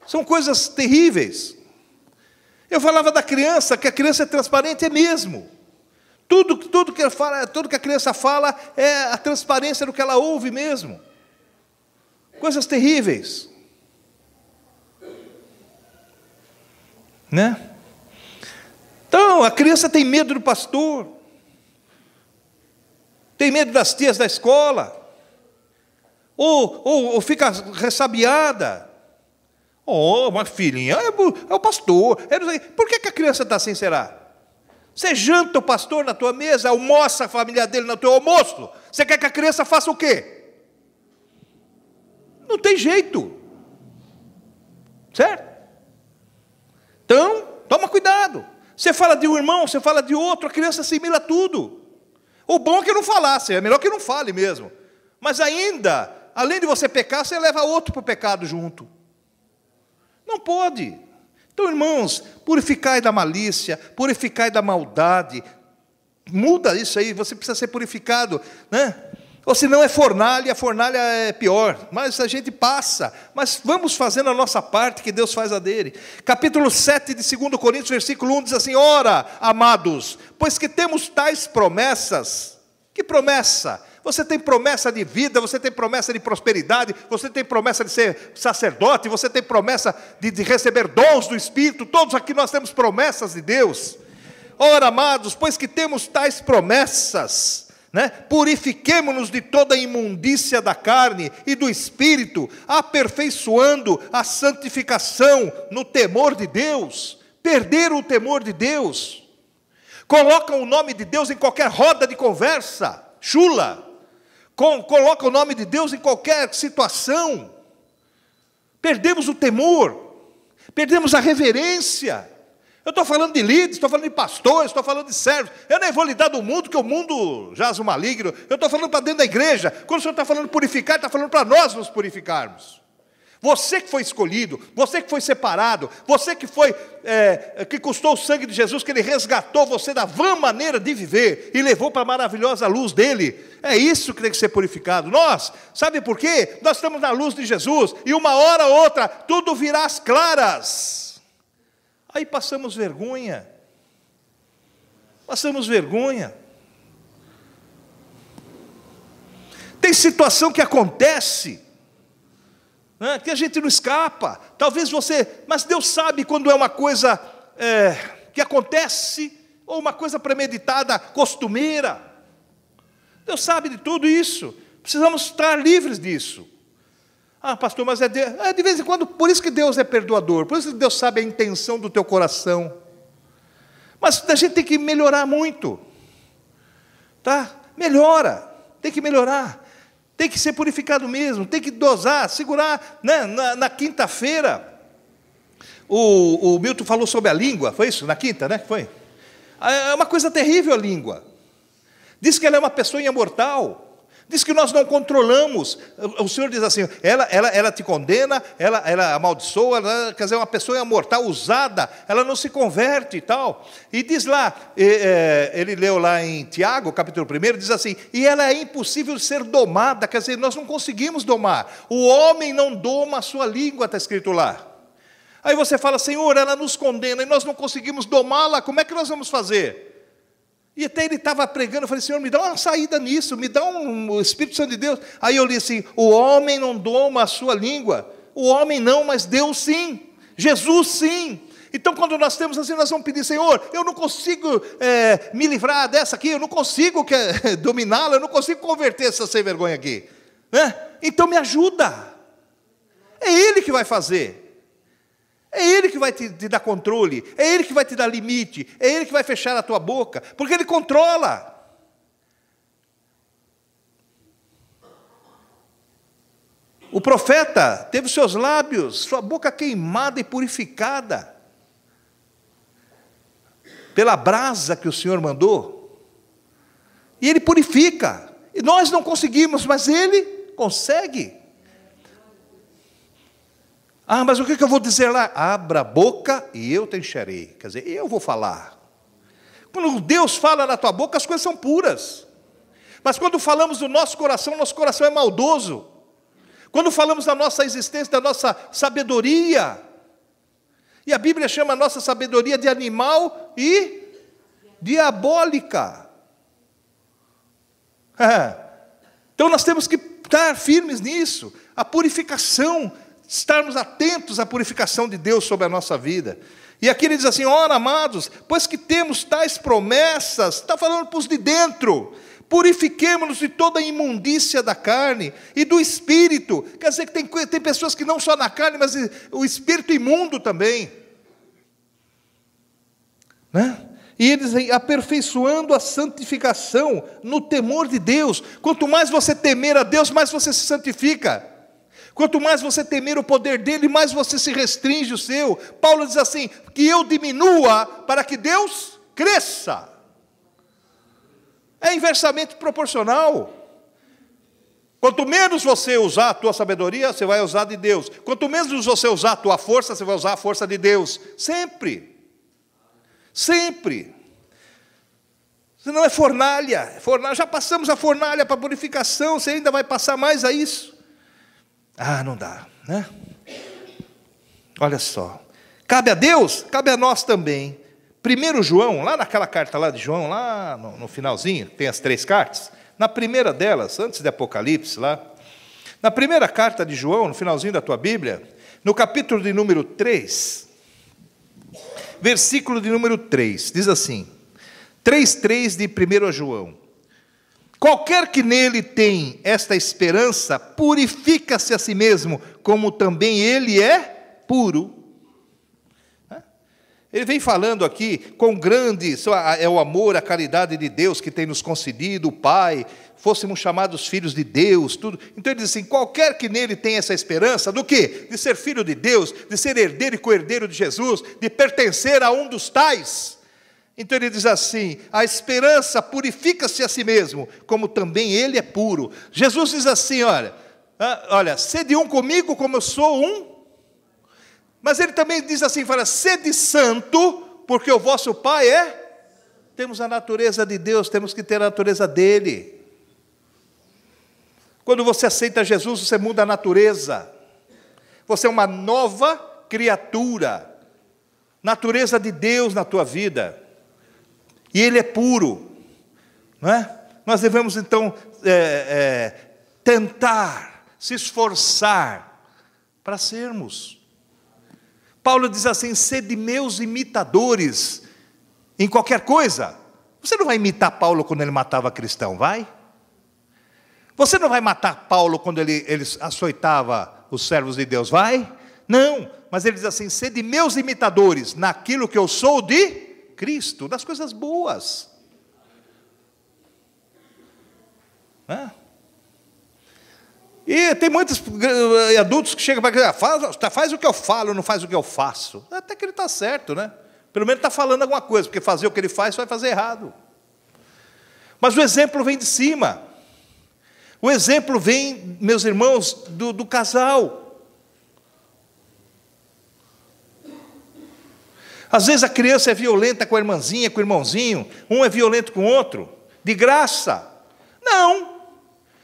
São coisas terríveis. Eu falava da criança, que a criança é transparente, é mesmo. Tudo que a criança fala é a transparência do que ela ouve mesmo. Coisas terríveis. Né? Então, a criança tem medo do pastor. Tem medo das tias da escola. Ou fica ressabiada. Uma filhinha, é o pastor. Por que a criança está assim, será? Você janta o pastor na tua mesa, almoça a família dele no teu almoço. Você quer que a criança faça o quê? Não tem jeito. Certo? Então, toma cuidado. Você fala de um irmão, você fala de outro, a criança assimila tudo. O bom é que não falasse, é melhor que não fale mesmo. Mas ainda, além de você pecar, você leva outro para o pecado junto. Não pode. Então, irmãos, purificai da malícia, purificai da maldade. Muda isso aí, você precisa ser purificado, né? Ou se não é fornalha, a fornalha é pior. Mas a gente passa. Mas vamos fazendo a nossa parte, que Deus faz a dele. Capítulo 7 de 2 Coríntios, versículo 1, diz assim, ora, amados, pois que temos tais promessas. Que promessa? Você tem promessa de vida, você tem promessa de prosperidade, você tem promessa de ser sacerdote, você tem promessa de receber dons do Espírito. Todos aqui nós temos promessas de Deus. Ora, amados, pois que temos tais promessas, né? Purifiquemo-nos de toda a imundícia da carne e do Espírito, aperfeiçoando a santificação no temor de Deus. Perderam o temor de Deus. Colocam o nome de Deus em qualquer roda de conversa, chula. Coloca o nome de Deus em qualquer situação. Perdemos o temor, perdemos a reverência. Eu estou falando de líderes, estou falando de pastores, estou falando de servos. Eu nem vou lidar do mundo, que o mundo jaz o maligno. Eu estou falando para dentro da igreja. Quando o Senhor está falando purificar, está falando para nós nos purificarmos. Você que foi escolhido, você que foi separado, você que que custou o sangue de Jesus, que Ele resgatou você da vã maneira de viver e levou para a maravilhosa luz dEle. É isso que tem que ser purificado. Nós, sabe por quê? Nós estamos na luz de Jesus e uma hora ou outra tudo virá às claras. Aí passamos vergonha. Passamos vergonha. Tem situação que acontece, que a gente não escapa. Talvez você, mas Deus sabe quando é uma coisa que acontece, ou uma coisa premeditada, costumeira. Deus sabe de tudo isso. Precisamos estar livres disso. Ah, pastor, mas de vez em quando, por isso que Deus é perdoador, por isso que Deus sabe a intenção do teu coração. Mas a gente tem que melhorar muito. Tá? Melhora, tem que melhorar. Tem que ser purificado mesmo, tem que dosar, segurar, né? Na quinta-feira, o Milton falou sobre a língua, foi isso? Na quinta, né? Foi? É uma coisa terrível a língua. Diz que ela é uma pessoa imortal. Diz que nós não controlamos. O Senhor diz assim, ela te condena, ela amaldiçoa, quer dizer, uma pessoa imortal usada, ela não se converte e tal. E diz lá, ele leu lá em Tiago, capítulo 1, diz assim, e ela é impossível de ser domada, quer dizer, nós não conseguimos domar. O homem não doma a sua língua, está escrito lá. Aí você fala, Senhor, ela nos condena e nós não conseguimos domá-la, como é que nós vamos fazer? E até ele estava pregando, eu falei, Senhor, me dá uma saída nisso, me dá o Espírito Santo de Deus. Aí eu li assim, o homem não doma a sua língua. O homem não, mas Deus sim. Jesus sim. Então quando nós temos assim, nós vamos pedir, Senhor, eu não consigo me livrar dessa aqui, eu não consigo dominá-la, eu não consigo converter essa sem vergonha aqui. Né? Então me ajuda. É Ele que vai fazer. É Ele que vai te dar controle, é Ele que vai te dar limite, é Ele que vai fechar a tua boca, porque Ele controla. O profeta teve os seus lábios, sua boca queimada e purificada, pela brasa que o Senhor mandou, e Ele purifica, e nós não conseguimos, mas Ele consegue. Ah, mas o que eu vou dizer lá? Abra a boca e eu te encherei. Quer dizer, eu vou falar. Quando Deus fala na tua boca, as coisas são puras. Mas quando falamos do nosso coração é maldoso. Quando falamos da nossa existência, da nossa sabedoria, e a Bíblia chama a nossa sabedoria de animal e diabólica. Então nós temos que estar firmes nisso. A purificação, estarmos atentos à purificação de Deus sobre a nossa vida. E aqui ele diz assim, ora amados, pois que temos tais promessas, está falando para os de dentro, purifiquemo-nos de toda a imundícia da carne e do espírito. Quer dizer que tem pessoas que não só na carne, mas o espírito imundo também. Né? E ele diz aí, aperfeiçoando a santificação no temor de Deus. Quanto mais você temer a Deus, mais você se santifica. Quanto mais você temer o poder dele, mais você se restringe o seu. Paulo diz assim, que eu diminua para que Deus cresça. É inversamente proporcional. Quanto menos você usar a tua sabedoria, você vai usar de Deus. Quanto menos você usar a tua força, você vai usar a força de Deus. Sempre. Sempre. Você não é fornalha. Já passamos a fornalha para a purificação, você ainda vai passar mais a isso? Ah, não dá, né? Olha só. Cabe a Deus, cabe a nós também. 1 João, lá naquela carta lá de João, lá no finalzinho, tem as 3 cartas. Na primeira delas, antes de Apocalipse, lá, na primeira carta de João, no finalzinho da tua Bíblia, no capítulo de número 3, versículo de número 3, diz assim, 3:3 de 1 João. Qualquer que nele tem esta esperança, purifica-se a si mesmo, como também ele é puro. Ele vem falando aqui, quão grande é o amor, a caridade de Deus que tem nos concedido, o Pai, fôssemos chamados filhos de Deus, tudo. Então ele diz assim, qualquer que nele tem essa esperança, do quê? De ser filho de Deus, de ser herdeiro e co-herdeiro de Jesus, de pertencer a um dos tais. Então ele diz assim, a esperança purifica-se a si mesmo, como também ele é puro. Jesus diz assim, olha, sede um comigo como eu sou um. Mas ele também diz assim, fala, sede santo, porque o vosso Pai é. Temos a natureza de Deus, temos que ter a natureza dele. Quando você aceita Jesus, você muda a natureza. Você é uma nova criatura. Natureza de Deus na tua vida. E ele é puro, não é? Nós devemos então tentar, se esforçar para sermos. Paulo diz assim, sede meus imitadores em qualquer coisa. Você não vai imitar Paulo quando ele matava cristão, vai? Você não vai matar Paulo quando ele açoitava os servos de Deus, vai? Não, mas ele diz assim, sede meus imitadores naquilo que eu sou de Cristo, das coisas boas. E tem muitos adultos que chegam para dizer, faz o que eu falo, não faz o que eu faço. Até que ele está certo, né? Pelo menos está falando alguma coisa, porque fazer o que ele faz vai fazer errado. Mas o exemplo vem de cima. O exemplo vem, meus irmãos, do casal. Às vezes a criança é violenta com a irmãzinha, com o irmãozinho, um é violento com o outro, de graça. Não.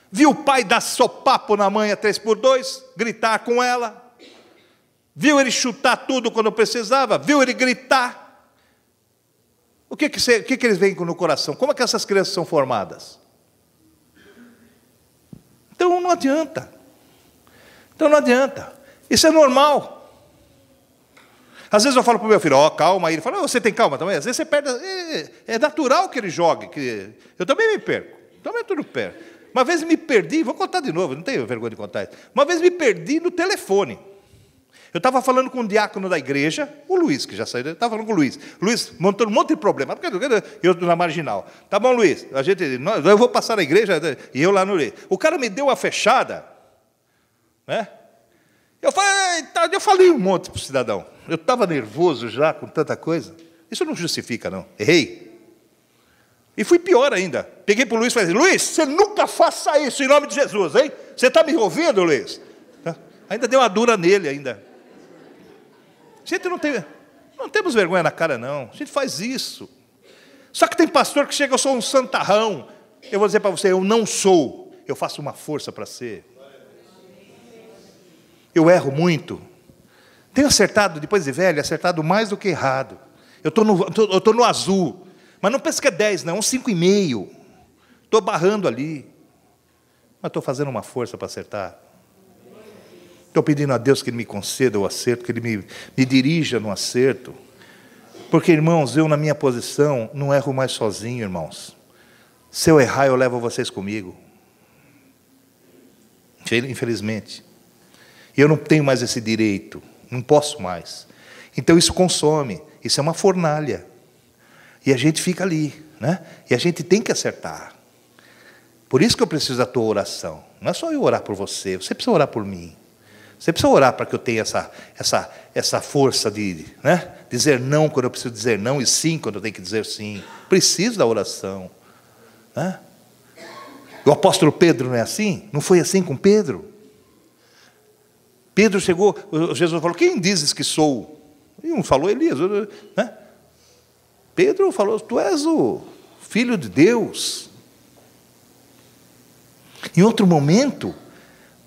Viu o pai dar sopapo na mãe a 3x2, gritar com ela. Viu ele chutar tudo quando precisava, viu ele gritar. O que eles veem no coração? Como é que essas crianças são formadas? Então não adianta. Isso é normal. Às vezes eu falo para o meu filho, calma aí. Ele fala, você tem calma também? Às vezes você perde. É natural que ele jogue. Eu também me perco. Também tudo perco. Uma vez me perdi, vou contar de novo, não tenho vergonha de contar isso. Uma vez me perdi no telefone. Eu estava falando com um diácono da igreja, o Luiz, que já saiu, eu estava falando com o Luiz. Luiz montou um monte de problema, porque eu na marginal. Tá bom, Luiz, eu vou passar na igreja, e eu lá no... O cara me deu uma fechada, né? Eu falei um monte para o cidadão. Eu estava nervoso já com tanta coisa. Isso não justifica, não. Errei. E fui pior ainda. Peguei para o Luiz e falei, Luiz, você nunca faça isso em nome de Jesus, hein? Você está me ouvindo, Luiz? Ainda deu uma dura nele ainda. Gente, não temos vergonha na cara, não. A gente faz isso. Só que tem pastor que chega, eu sou um santarrão. Eu vou dizer para você, eu não sou. Eu faço uma força para ser. Eu erro muito. Tenho acertado, depois de velho, acertado mais do que errado. Eu estou no azul. Mas não pensa que é 10, não, 5,5. Estou barrando ali. Mas estou fazendo uma força para acertar. Estou pedindo a Deus que Ele me conceda o acerto, que Ele me dirija no acerto. Porque, irmãos, eu na minha posição não erro mais sozinho, irmãos. Se eu errar, eu levo vocês comigo. Infelizmente. E eu não tenho mais esse direito. Não posso mais. Então isso consome. Isso é uma fornalha. E a gente fica ali, né? E a gente tem que acertar. Por isso que eu preciso da tua oração. Não é só eu orar por você. Você precisa orar por mim. Você precisa orar para que eu tenha essa força de, né, dizer não quando eu preciso dizer não e sim quando eu tenho que dizer sim. Preciso da oração. Né? O apóstolo Pedro não é assim? Não foi assim com Pedro? Pedro chegou, Jesus falou, quem dizes que sou? E um falou Elias. Né? Pedro falou, tu és o Filho de Deus. Em outro momento,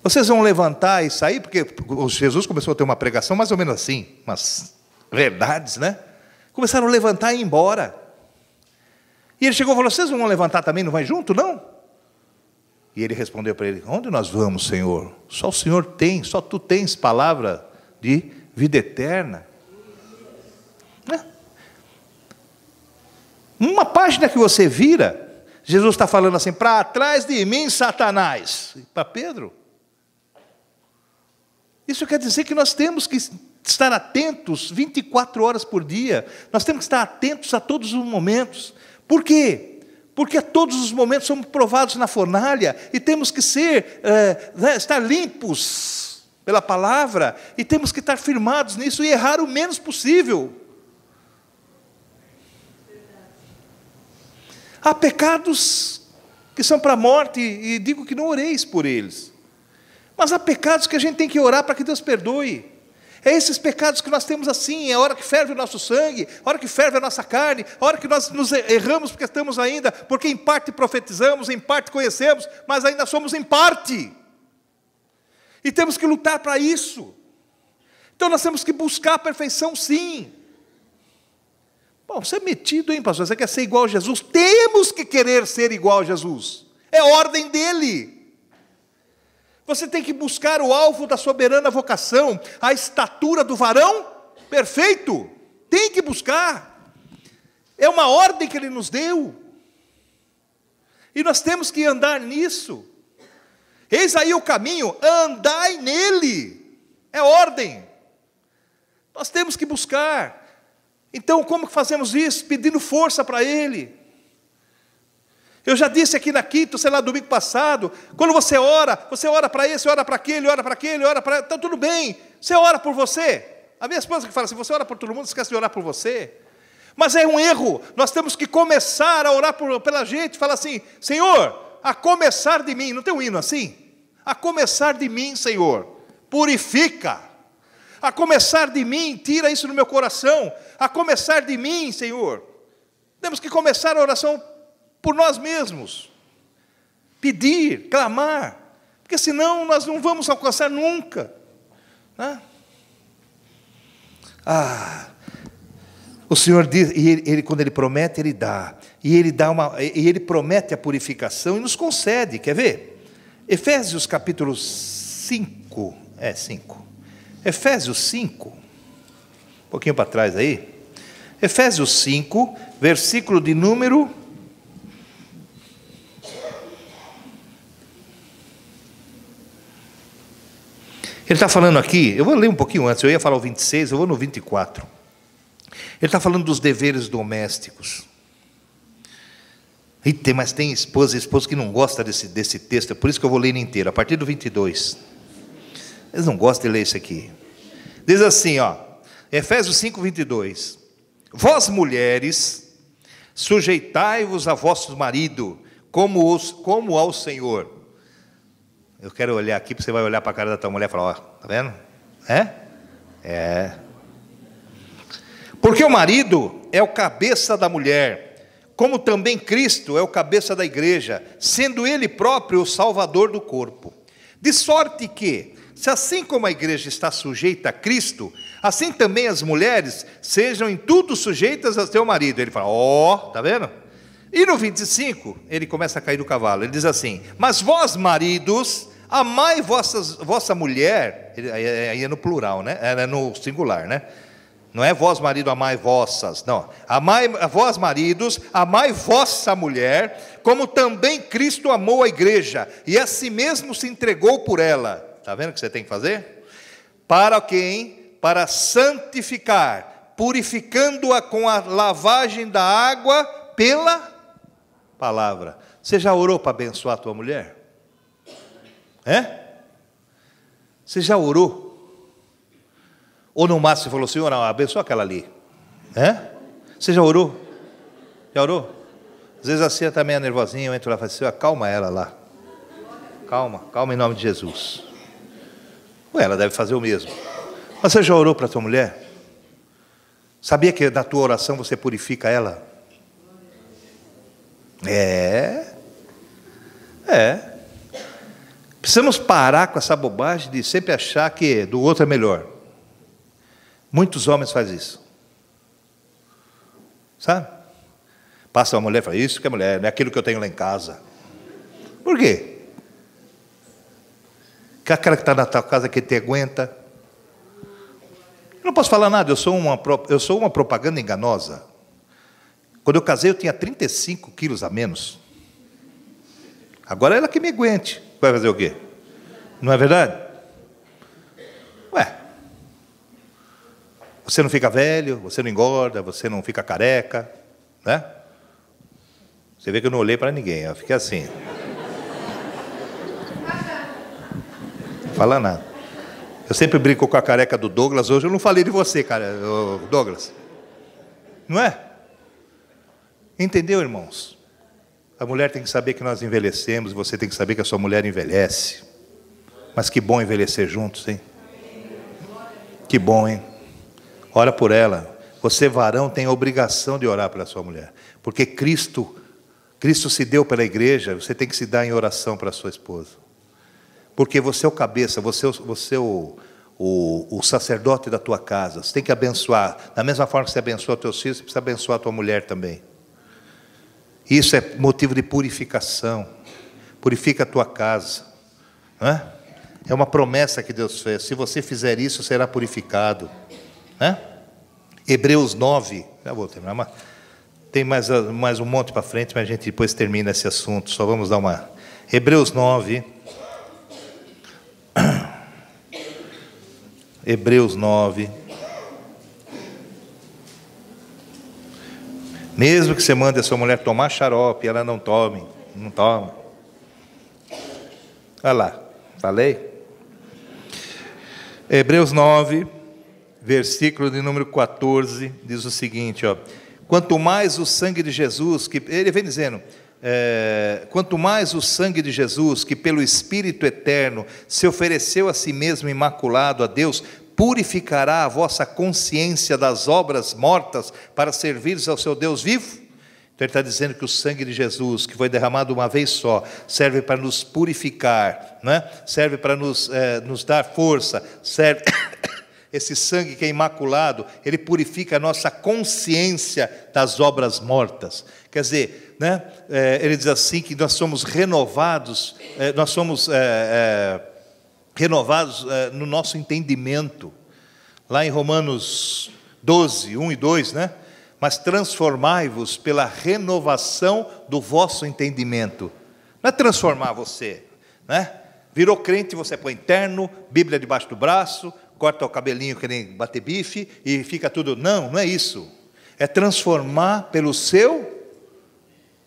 vocês vão levantar e sair, porque Jesus começou a ter uma pregação mais ou menos assim, umas verdades, né? Começaram a levantar e ir embora. E ele chegou e falou, vocês vão levantar também, não vai junto, não? E ele respondeu para ele, onde nós vamos, Senhor? Só o Senhor tem, só tu tens palavra de vida eterna. Né? Uma página que você vira, Jesus está falando assim, para trás de mim, Satanás. Para Pedro. Isso quer dizer que nós temos que estar atentos 24 horas por dia. Nós temos que estar atentos a todos os momentos. Por quê? Porque a todos os momentos somos provados na fornalha e temos que estar limpos pela palavra e temos que estar firmados nisso e errar o menos possível. Há pecados que são para a morte e digo que não oreis por eles. Mas há pecados que a gente tem que orar para que Deus perdoe. É esses pecados que nós temos assim, é a hora que ferve o nosso sangue, a hora que ferve a nossa carne, a hora que nós nos erramos porque estamos ainda, porque em parte profetizamos, em parte conhecemos, mas ainda somos em parte. E temos que lutar para isso. Então nós temos que buscar a perfeição, sim. Bom, você é metido, hein, pastor? Você quer ser igual a Jesus? Temos que querer ser igual a Jesus. É ordem dele. Você tem que buscar o alvo da soberana vocação, a estatura do varão perfeito. Tem que buscar. É uma ordem que Ele nos deu. E nós temos que andar nisso. Eis aí o caminho, andai nele. É ordem. Nós temos que buscar. Então, como que fazemos isso? Pedindo força para Ele. Eu já disse aqui na quinta, sei lá, domingo passado, quando você ora para esse, ora para aquele, ora para aquele, ora para... Então tudo bem, você ora por você. A minha esposa que fala assim, você ora por todo mundo, esquece de orar por você. Mas é um erro, nós temos que começar a orar pela gente, falar assim, Senhor, a começar de mim, não tem um hino assim? A começar de mim, Senhor, purifica. A começar de mim, tira isso do meu coração. A começar de mim, Senhor. Temos que começar a oração por nós mesmos, pedir, clamar, porque senão nós não vamos alcançar nunca. Né? O Senhor diz, e ele, quando Ele promete, Ele dá. E Ele promete a purificação e nos concede. Quer ver? Efésios capítulo 5. 5. Efésios 5. Um pouquinho para trás aí. Efésios 5, versículo de número... Ele está falando aqui, eu vou ler um pouquinho antes, eu ia falar o 26, eu vou no 24. Ele está falando dos deveres domésticos. Mas tem esposa que não gosta desse texto, é por isso que eu vou ler ele inteiro, a partir do 22. Eles não gostam de ler isso aqui. Diz assim, Efésios 5, 22. Vós mulheres, sujeitai-vos a vosso marido, como ao Senhor. Eu quero olhar aqui, você vai olhar para a cara da tua mulher e falar, tá vendo? Porque o marido é o cabeça da mulher, como também Cristo é o cabeça da igreja, sendo Ele próprio o salvador do corpo. De sorte que, se assim como a igreja está sujeita a Cristo, assim também as mulheres sejam em tudo sujeitas ao seu marido. Ele fala, tá vendo? E no 25, ele começa a cair do cavalo, ele diz assim, mas vós maridos, amai vossa mulher, aí é no plural, né? É no singular, né? Não é vós marido, amai vossas, não. Amai vós maridos, amai vossa mulher, como também Cristo amou a igreja, e a si mesmo se entregou por ela. Está vendo o que você tem que fazer? Para quem? Para santificar, purificando-a com a lavagem da água pela palavra. Você já orou para abençoar a tua mulher? Você já orou? Ou no máximo você falou, Senhor, não, abençoa aquela ali. Você já orou? Já orou? Às vezes assim está meio nervosinha, eu entro lá e falo, Senhor, acalma ela lá. Calma em nome de Jesus. Ela deve fazer o mesmo. Mas você já orou para a tua mulher? Sabia que na tua oração você purifica ela? Precisamos parar com essa bobagem de sempre achar que do outro é melhor. Muitos homens fazem isso. Sabe? Passa uma mulher e fala, isso que é mulher, não é aquilo que eu tenho lá em casa. Por quê? Que aquela que está na tua casa que te aguenta. Eu não posso falar nada, eu sou uma propaganda enganosa. Quando eu casei eu tinha 35 quilos a menos. Agora ela que me aguente. Vai fazer o quê? Não é verdade? Você não fica velho, você não engorda, você não fica careca, né? Você vê que eu não olhei para ninguém, eu fiquei assim. Não fala nada. Eu sempre brinco com a careca do Douglas, hoje eu não falei de você, cara, Douglas. Não é? Entendeu, irmãos? A mulher tem que saber que nós envelhecemos, você tem que saber que a sua mulher envelhece. Mas que bom envelhecer juntos, hein? Que bom, hein? Ora por ela. Você, varão, tem a obrigação de orar pela sua mulher. Porque Cristo se deu pela igreja, você tem que se dar em oração para a sua esposa. Porque você é o cabeça, você é o sacerdote da tua casa. Você tem que abençoar. Da mesma forma que você abençoa teus filhos, você precisa abençoar a tua mulher também. Isso é motivo de purificação. Purifica a tua casa. Não é? É uma promessa que Deus fez. Se você fizer isso, será purificado. Hebreus 9. Já vou terminar, mas tem mais um monte para frente, mas a gente depois termina esse assunto. Só vamos dar uma... Hebreus 9. Hebreus 9. Mesmo que você mande a sua mulher tomar xarope, ela não toma. Olha lá, falei? Hebreus 9, versículo de número 14, diz o seguinte, quanto mais o sangue de Jesus, ele vem dizendo, quanto mais o sangue de Jesus, que pelo Espírito eterno se ofereceu a si mesmo imaculado a Deus, purificará a vossa consciência das obras mortas para servires ao seu Deus vivo. Então ele está dizendo que o sangue de Jesus, que foi derramado uma vez só, serve para nos purificar, né? Serve para nos dar força, serve esse sangue que é imaculado, ele purifica a nossa consciência das obras mortas. Quer dizer, né, ele diz assim que nós somos renovados, renovados no nosso entendimento. Lá em Romanos 12, 1 e 2, né? Mas transformai-vos pela renovação do vosso entendimento. Não é transformar você, né? Virou crente, você põe terno, Bíblia debaixo do braço, corta o cabelinho que nem bater bife e fica tudo. Não, não é isso. É transformar pelo seu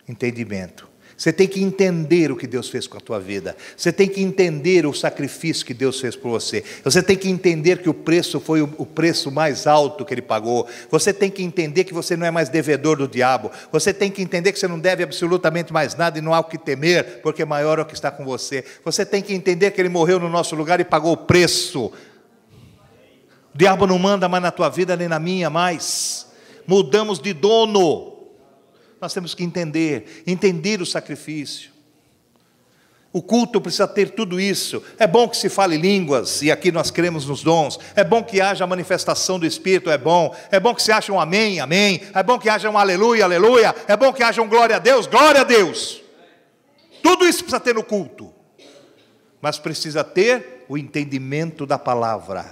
entendimento. Você tem que entender o que Deus fez com a tua vida. Você tem que entender o sacrifício que Deus fez por você. Você tem que entender que o preço foi o preço mais alto que Ele pagou. Você tem que entender que você não é mais devedor do diabo. Você tem que entender que você não deve absolutamente mais nada e não há o que temer, porque maior é o que está com você. Você tem que entender que Ele morreu no nosso lugar e pagou o preço. O diabo não manda mais na tua vida nem na minha mais. Mudamos de dono. Nós temos que entender o sacrifício. O culto precisa ter tudo isso. É bom que se fale línguas, e aqui nós cremos nos dons. É bom que haja a manifestação do Espírito, é bom. É bom que se haja um amém, amém. É bom que haja um aleluia, aleluia. É bom que haja um glória a Deus, glória a Deus. Tudo isso precisa ter no culto. Mas precisa ter o entendimento da palavra.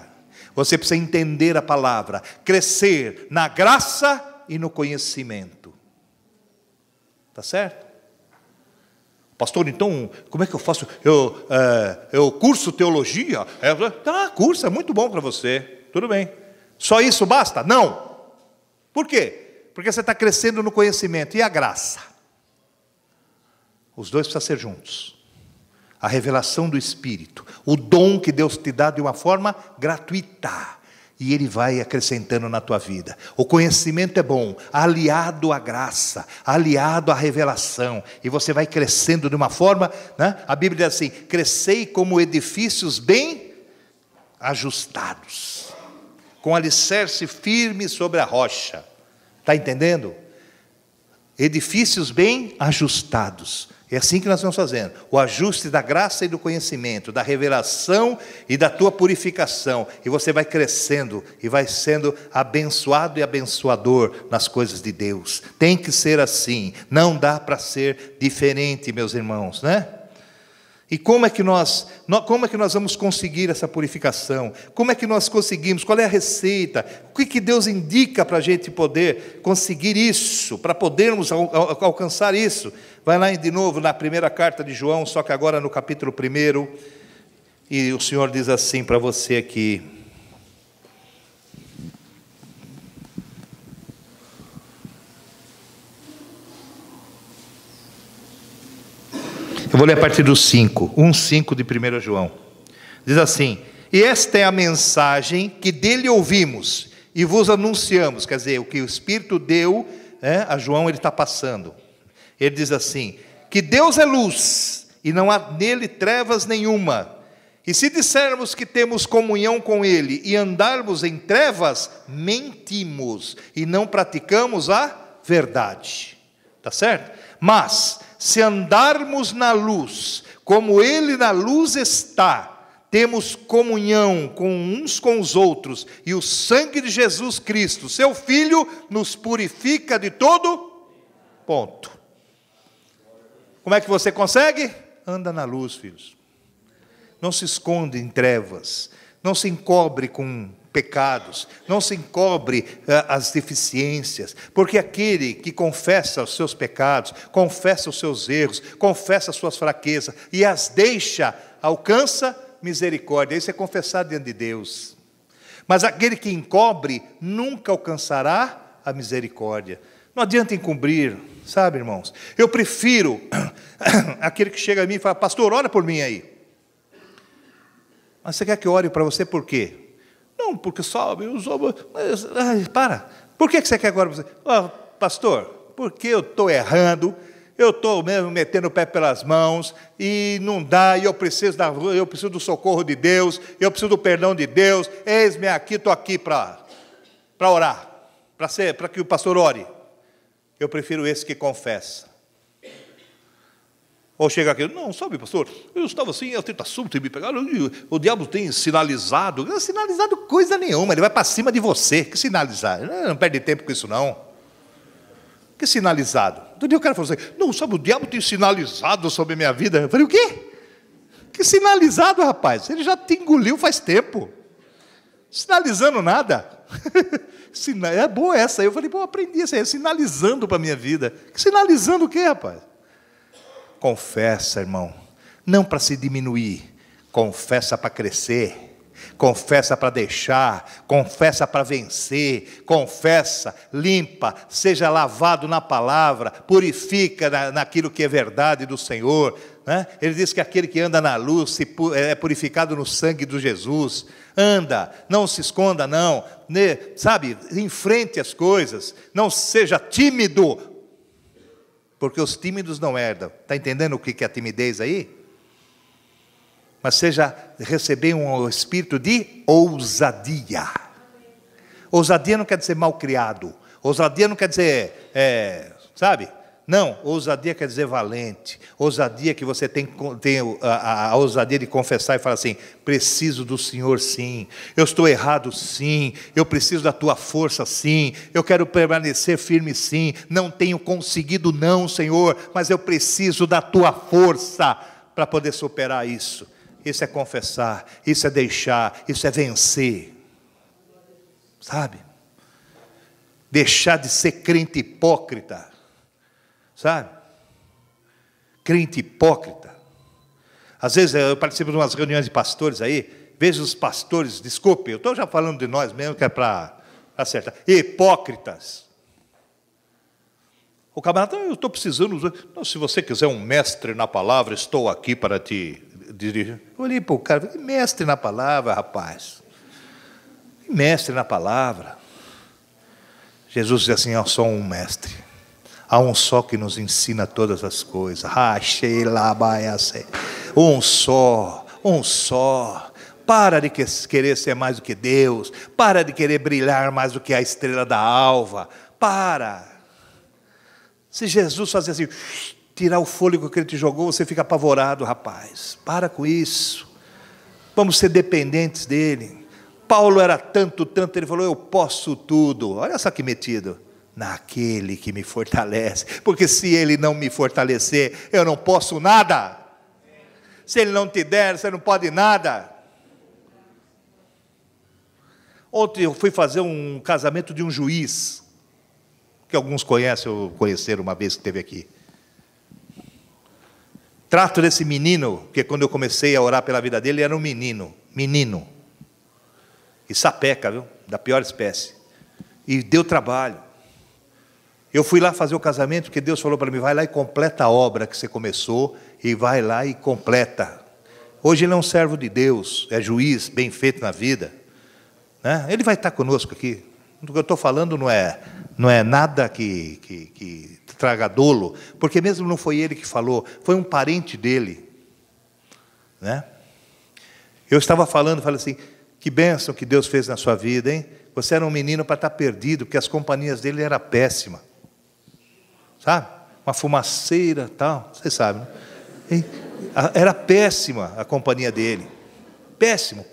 Você precisa entender a palavra, crescer na graça e no conhecimento. Tá certo? Pastor, então, como é que eu faço? Eu curso teologia? Tá, curso, é muito bom para você. Tudo bem. Só isso basta? Não. Por quê? Porque você está crescendo no conhecimento. E a graça? Os dois precisam ser juntos. A revelação do Espírito. O dom que Deus te dá de uma forma gratuita. E Ele vai acrescentando na tua vida. O conhecimento é bom, aliado à graça, aliado à revelação. E você vai crescendo de uma forma, né? A Bíblia diz assim, crescei como edifícios bem ajustados, com alicerce firme sobre a rocha. Está entendendo? Edifícios bem ajustados. É assim que nós vamos fazendo, o ajuste da graça e do conhecimento, da revelação e da tua purificação, e você vai crescendo, e vai sendo abençoado e abençoador nas coisas de Deus. Tem que ser assim, não dá para ser diferente, meus irmãos, né? E como é que nós vamos conseguir essa purificação? Como é que nós conseguimos? Qual é a receita? O que Deus indica para a gente poder conseguir isso? Para podermos alcançar isso? Vai lá de novo na primeira carta de João, só que agora no capítulo 1. E o Senhor diz assim para você aqui. Eu vou ler a partir do 5, 1:5 de 1 João. Diz assim, e esta é a mensagem que dele ouvimos e vos anunciamos. Quer dizer, o que o Espírito deu, a João, ele está passando. Ele diz assim, que Deus é luz e não há nele trevas nenhuma. E se dissermos que temos comunhão com ele e andarmos em trevas, mentimos e não praticamos a verdade. Está certo? Mas se andarmos na luz, como Ele na luz está, temos comunhão com uns com os outros, e o sangue de Jesus Cristo, seu Filho, nos purifica de todo ponto. Como é que você consegue? Anda na luz, filhos. Não se esconde em trevas, não se encobre com pecados, não se encobre as deficiências, porque aquele que confessa os seus pecados, confessa os seus erros, confessa as suas fraquezas e as deixa, alcança misericórdia. Isso é confessar diante de Deus. Mas aquele que encobre nunca alcançará a misericórdia. Não adianta encobrir, sabe, irmãos? Eu prefiro aquele que chega a mim e fala, pastor, ora por mim aí. Mas você quer que eu ore para você por quê? Não, porque sabe, eu sou... para. Por que você quer agora? Pastor, porque eu estou errando, eu estou mesmo metendo o pé pelas mãos, e não dá, e eu preciso do socorro de Deus, eu preciso do perdão de Deus, eis-me aqui, estou aqui para orar, para que o pastor ore. Eu prefiro esse que confessa. Ou chega aqui, não, sabe, pastor, eu estava assim, a tentação tem me pegado, o diabo tem sinalizado. Não sinalizado coisa nenhuma, ele vai para cima de você. Que sinalizado? Não perde tempo com isso, não. Que sinalizado? Todo dia o cara falou assim, não, sabe, o diabo tem sinalizado sobre a minha vida. Eu falei, o quê? Que sinalizado, rapaz? Ele já te engoliu faz tempo. Sinalizando nada. É boa essa. Eu falei, pô, aprendi essa aí, sinalizando para a minha vida. Sinalizando o quê, rapaz? Confessa, irmão. Não para se diminuir. Confessa para crescer. Confessa para deixar, confessa para vencer, confessa, limpa, seja lavado na palavra, purifica naquilo que é verdade do Senhor, né? Ele diz que aquele que anda na luz é purificado no sangue de Jesus. Anda, não se esconda não, né? Sabe, enfrente as coisas, não seja tímido, porque os tímidos não herdam. Está entendendo o que é a timidez aí? Mas receber um espírito de ousadia. Ousadia não quer dizer mal criado. Ousadia não quer dizer, sabe? Não, ousadia quer dizer valente. Ousadia que você tem a ousadia de confessar e falar assim, preciso do Senhor sim, eu estou errado sim, eu preciso da tua força sim, eu quero permanecer firme sim, não tenho conseguido não, Senhor, mas eu preciso da tua força para poder superar isso. Isso é confessar, isso é deixar, isso é vencer. Sabe? Deixar de ser crente hipócrita. Sabe? Crente hipócrita. Às vezes eu participo de umas reuniões de pastores aí, vejo os pastores, desculpe, eu estou já falando de nós mesmo, que é para acertar. Hipócritas. O camarada, eu estou precisando, não, se você quiser um mestre na palavra, estou aqui para te dirigir. Eu olhei para o cara, falei, mestre na palavra, rapaz. Mestre na palavra. Jesus diz assim, há só um mestre. Há um só que nos ensina todas as coisas. Um só, um só. Para de querer ser mais do que Deus. Para de querer brilhar mais do que a estrela da alva. Para. Se Jesus fazer assim, tirar o fôlego que ele te jogou, você fica apavorado, rapaz. Para com isso. Vamos ser dependentes dele. Paulo era tanto, ele falou, eu posso tudo. Olha só que metido. Naquele que me fortalece. Porque se ele não me fortalecer, eu não posso nada. Se ele não te der, você não pode nada. Ontem eu fui fazer um casamento de um juiz, que alguns conhecem ou conheceram uma vez que esteve aqui. Trato desse menino, porque quando eu comecei a orar pela vida dele, era um menino. E sapeca, viu? Da pior espécie. E deu trabalho. Eu fui lá fazer o casamento, porque Deus falou para mim, vai lá e completa a obra que você começou, e vai lá e completa. Hoje ele é um servo de Deus, é juiz, bem feito na vida. Né? Ele vai estar conosco aqui. O que eu estou falando não é nada que traga dolo, porque mesmo não foi ele que falou, foi um parente dele. Né? Eu estava falando, falei assim, que bênção que Deus fez na sua vida, hein? Você era um menino para estar perdido, porque as companhias dele eram péssimas. Sabe? Uma fumaceira, tal, vocês sabem, né? Era péssima a companhia dele. Péssimo.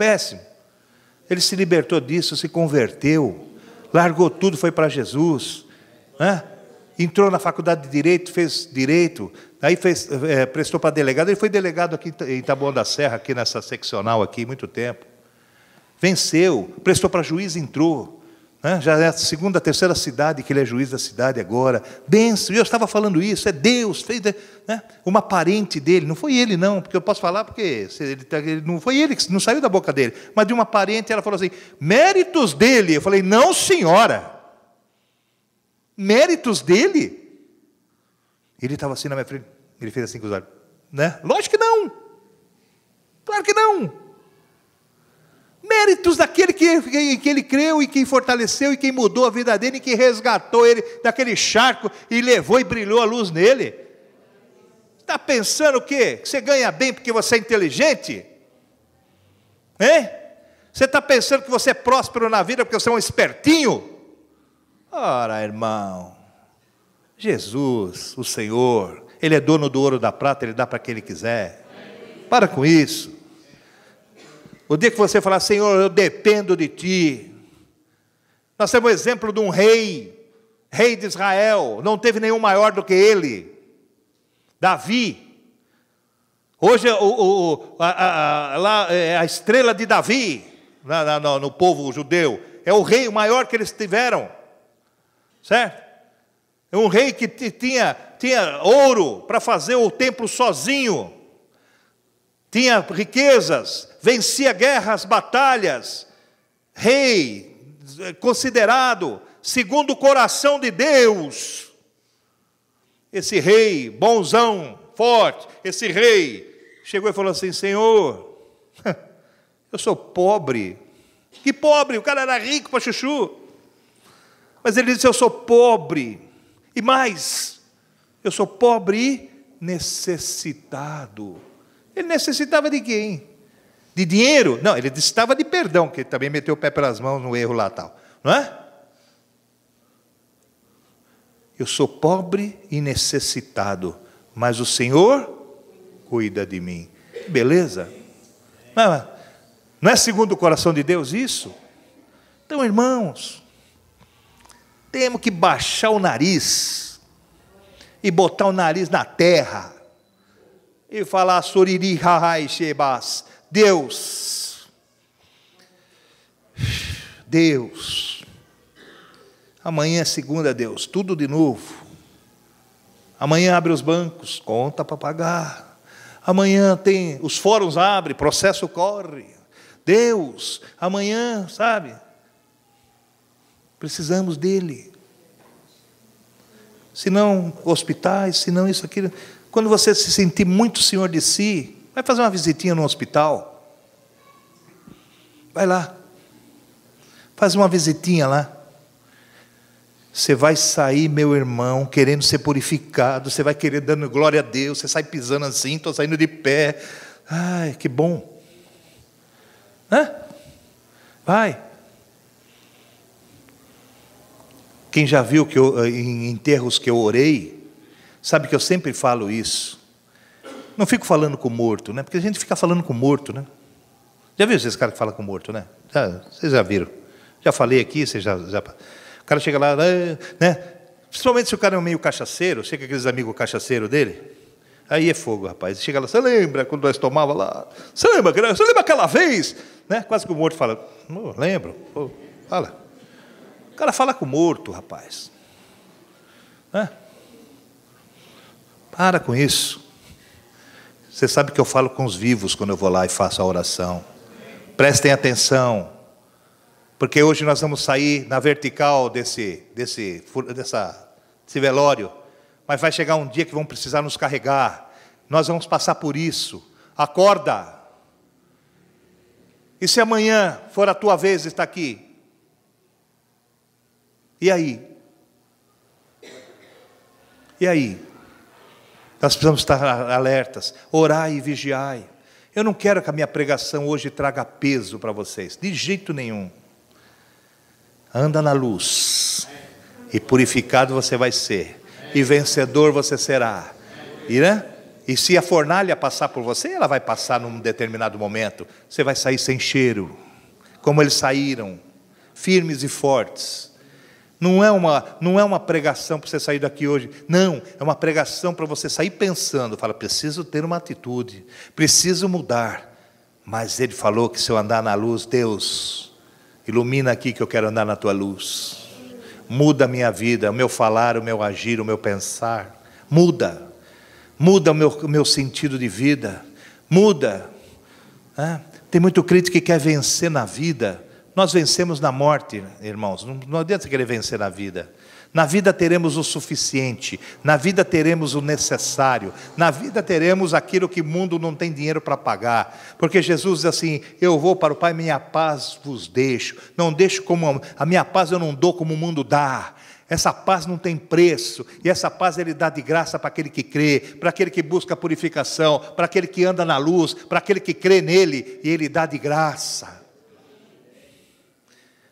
Ele se libertou disso, se converteu, largou tudo, foi para Jesus, né? Entrou na faculdade de Direito, fez Direito, aí prestou para delegado, ele foi delegado aqui em Taboão da Serra, aqui nessa seccional aqui, muito tempo. Venceu, prestou para juiz, entrou. Né? Já é a segunda, terceira cidade que ele é juiz da cidade agora. Benção, e eu estava falando isso, é Deus, fez, né? Uma parente dele, não foi ele não, porque eu posso falar porque não foi ele, que não saiu da boca dele, mas de uma parente, ela falou assim, méritos dele. Eu falei, não senhora, méritos dele? Ele estava assim na minha frente, ele fez assim com os olhos, né? Lógico que não, claro que não. Méritos daquele que ele creu e quem fortaleceu e quem mudou a vida dele e que resgatou ele daquele charco e levou e brilhou a luz nele. Está pensando o quê? Que você ganha bem porque você é inteligente? Hein? Você está pensando que você é próspero na vida porque você é um espertinho? Ora, irmão, Jesus, o Senhor, Ele é dono do ouro e da prata, Ele dá para quem Ele quiser. Para com isso. O dia que você falar, Senhor, eu dependo de Ti. Nós temos o exemplo de um rei de Israel, não teve nenhum maior do que ele, Davi. Hoje a estrela de Davi, no povo judeu, é o rei maior que eles tiveram, certo? É um rei que tinha ouro para fazer o templo sozinho, tinha riquezas, vencia guerras, batalhas, rei considerado segundo o coração de Deus. Esse rei bonzão, forte, esse rei chegou e falou assim, Senhor, eu sou pobre. Que pobre? O cara era rico para chuchu. Mas ele disse, eu sou pobre. E mais, eu sou pobre e necessitado. Ele necessitava de quem? De dinheiro? Não, ele necessitava de perdão, que ele também meteu o pé pelas mãos no erro lá tal. Não é? Eu sou pobre e necessitado, mas o Senhor cuida de mim. Beleza? Não é segundo o coração de Deus isso? Então, irmãos, temos que baixar o nariz e botar o nariz na terra e falar soriri hahai shebas. Deus, amanhã é segunda, Deus, tudo de novo. Amanhã abre os bancos, conta para pagar. Amanhã tem, os fóruns abrem, processo corre. Deus, amanhã, sabe? Precisamos dele. Se não hospitais, se não isso, aquilo. Quando você se sentir muito senhor de si, vai fazer uma visitinha no hospital. Vai lá. Faz uma visitinha lá. Você vai sair, meu irmão, querendo ser purificado. Você vai querer dando glória a Deus. Você sai pisando assim, estou saindo de pé. Ai, que bom. Hã? Vai. Quem já viu que em enterros que eu orei, sabe que eu sempre falo isso. Não fico falando com morto, né? Porque a gente fica falando com morto, né? Já viu esses caras que falam com morto, né? Vocês já viram? Já falei aqui, vocês já... O cara chega lá, né? Principalmente se o cara é um meio cachaceiro, chega aqueles amigos cachaceiros dele, aí é fogo, rapaz. Chega lá, você lembra quando nós tomava lá? Você lembra aquela vez? Né? Quase que o morto fala, lembro. Pô, fala. O cara fala com o morto, rapaz. Né? Para com isso. Você sabe que eu falo com os vivos quando eu vou lá e faço a oração. Prestem atenção. Porque hoje nós vamos sair na vertical desse velório. Mas vai chegar um dia que vão precisar nos carregar. Nós vamos passar por isso. Acorda. E se amanhã for a tua vez de estar aqui? E aí? E aí? Nós precisamos estar alertas. Orai e vigiai. Eu não quero que a minha pregação hoje traga peso para vocês. De jeito nenhum. Anda na luz, e purificado você vai ser, e vencedor você será, e se a fornalha passar por você, ela vai passar num determinado momento, você vai sair sem cheiro, como eles saíram, firmes e fortes. Não é uma pregação para você sair daqui hoje, não, é uma pregação para você sair pensando, fala, preciso ter uma atitude, preciso mudar, mas ele falou que se eu andar na luz, Deus, ilumina aqui que eu quero andar na tua luz. Muda a minha vida, o meu falar, o meu agir, o meu pensar. Muda o meu sentido de vida. Muda. Tem muito crente que quer vencer na vida. Nós vencemos na morte, irmãos. Não adianta querer vencer na vida. Na vida teremos o suficiente, na vida teremos o necessário, na vida teremos aquilo que o mundo não tem dinheiro para pagar, porque Jesus diz assim, eu vou para o Pai, minha paz vos deixo, não deixo como, a minha paz eu não dou como o mundo dá, essa paz não tem preço, e essa paz Ele dá de graça para aquele que crê, para aquele que busca a purificação, para aquele que anda na luz, para aquele que crê nele, e Ele dá de graça.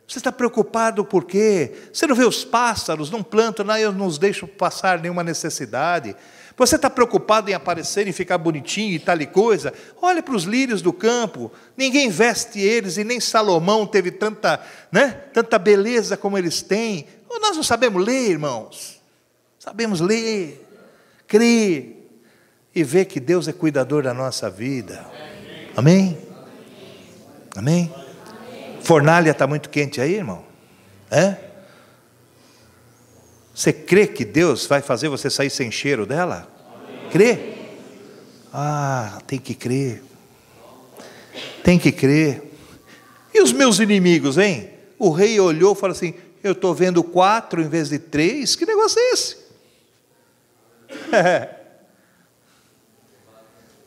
Você está preocupado por quê? Você não vê os pássaros, não plantam, não nos deixam passar nenhuma necessidade. Você está preocupado em aparecer, em ficar bonitinho e tal e coisa? Olha para os lírios do campo, ninguém veste eles, e nem Salomão teve tanta, né, tanta beleza como eles têm. Nós não sabemos ler, irmãos. Sabemos ler, crer e ver que Deus é cuidador da nossa vida. Amém? Amém? Fornalha está muito quente aí, irmão? É? Você crê que Deus vai fazer você sair sem cheiro dela? Crê? Ah, tem que crer. Tem que crer. E os meus inimigos, hein? O rei olhou e falou assim: eu estou vendo 4 em vez de 3. Que negócio é esse?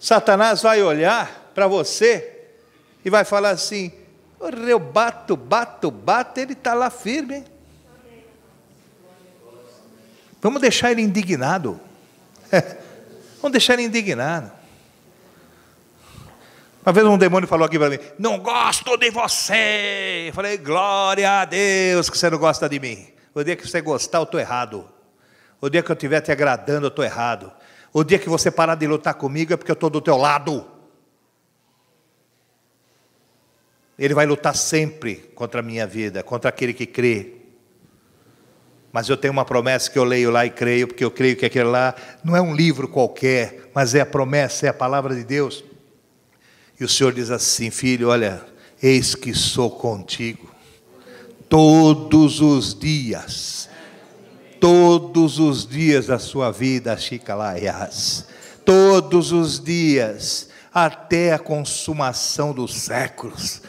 Satanás vai olhar para você e vai falar assim: eu bato, ele está lá firme, hein? Vamos deixar ele indignado. Vamos deixar ele indignado. Uma vez um demônio falou aqui para mim: não gosto de você. Eu falei: glória a Deus que você não gosta de mim. O dia que você gostar, eu estou errado. O dia que eu estiver te agradando, eu estou errado. O dia que você parar de lutar comigo, é porque eu estou do teu lado. Ele vai lutar sempre contra a minha vida, contra aquele que crê. Mas eu tenho uma promessa que eu leio lá e creio, porque eu creio que aquele lá não é um livro qualquer, mas é a promessa, é a palavra de Deus. E o Senhor diz assim: filho, olha, eis que sou contigo todos os dias da sua vida, Chicalaias, todos os dias, até a consumação dos séculos.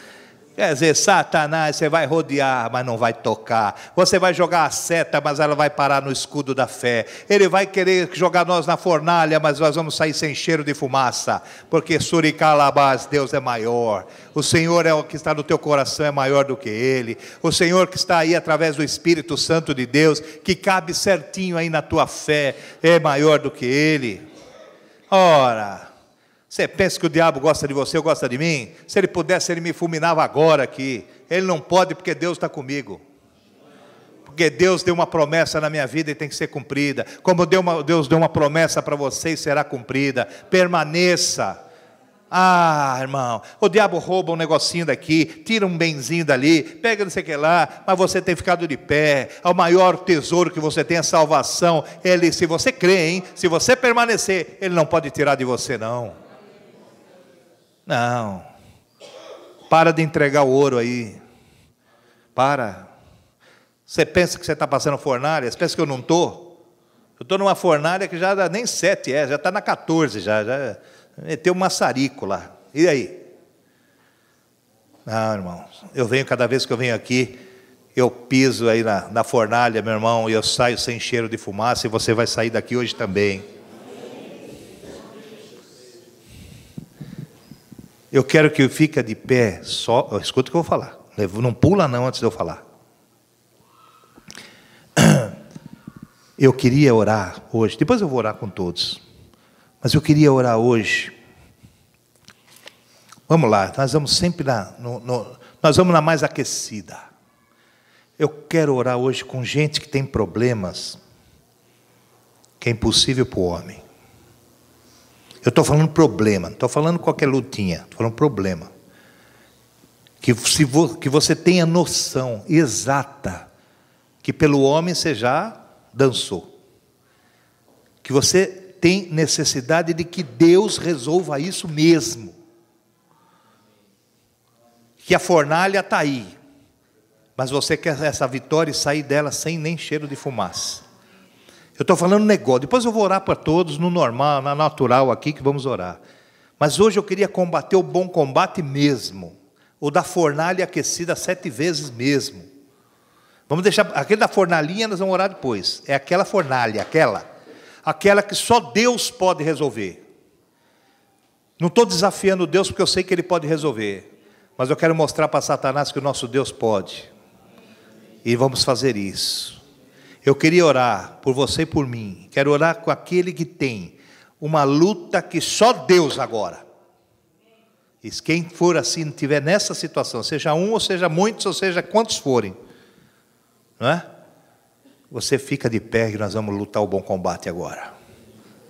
Quer dizer, Satanás, você vai rodear, mas não vai tocar. Você vai jogar a seta, mas ela vai parar no escudo da fé. Ele vai querer jogar nós na fornalha, mas nós vamos sair sem cheiro de fumaça. Porque Suricalabás, Deus é maior. O Senhor é o que está no teu coração, é maior do que Ele. O Senhor que está aí através do Espírito Santo de Deus, que cabe certinho aí na tua fé, é maior do que Ele. Ora... você pensa que o diabo gosta de você ou gosta de mim? Se ele pudesse, ele me fulminava agora aqui. Ele não pode, porque Deus está comigo. Porque Deus deu uma promessa na minha vida e tem que ser cumprida. Como Deus deu uma promessa para você e será cumprida. Permaneça. Ah, irmão, o diabo rouba um negocinho daqui, tira um benzinho dali, pega não sei o que lá, mas você tem ficado de pé. O maior tesouro que você tem é a salvação. Ele, se você crê, hein? Se você permanecer, ele não pode tirar de você, não. Não, para de entregar o ouro aí, para. Você pensa que você está passando fornalha? Você pensa que eu não estou? Eu estou numa fornalha que já nem 7 já está na 14, já meteu um maçarico lá, e aí? Não, irmão, eu venho, cada vez que eu venho aqui, eu piso aí na fornalha, meu irmão, e eu saio sem cheiro de fumaça, e você vai sair daqui hoje também. Eu quero que fique de pé, só, escuta o que eu vou falar, não pula não antes de eu falar. Eu queria orar hoje, depois eu vou orar com todos, mas eu queria orar hoje. Vamos lá, nós vamos sempre nós vamos na mais aquecida. Eu quero orar hoje com gente que tem problemas, que é impossível para o homem. Eu estou falando problema, não estou falando qualquer lutinha, estou falando problema. Que você tenha noção exata que pelo homem você já dançou. Que você tem necessidade de que Deus resolva isso mesmo. Que a fornalha está aí, mas você quer essa vitória e sair dela sem nem cheiro de fumaça. Eu estou falando negócio, depois eu vou orar para todos no normal, na natural aqui que vamos orar. Mas hoje eu queria combater o bom combate mesmo, o da fornalha aquecida 7 vezes mesmo. Vamos deixar, aquele da fornalhinha nós vamos orar depois, é aquela fornalha, aquela que só Deus pode resolver. Não estou desafiando Deus porque eu sei que Ele pode resolver, mas eu quero mostrar para Satanás que o nosso Deus pode, e vamos fazer isso. Eu queria orar por você e por mim. Quero orar com aquele que tem uma luta que só Deus agora. E quem for assim, estiver nessa situação, seja um, ou seja muitos, ou seja quantos forem, não é? Você fica de pé e nós vamos lutar o bom combate agora.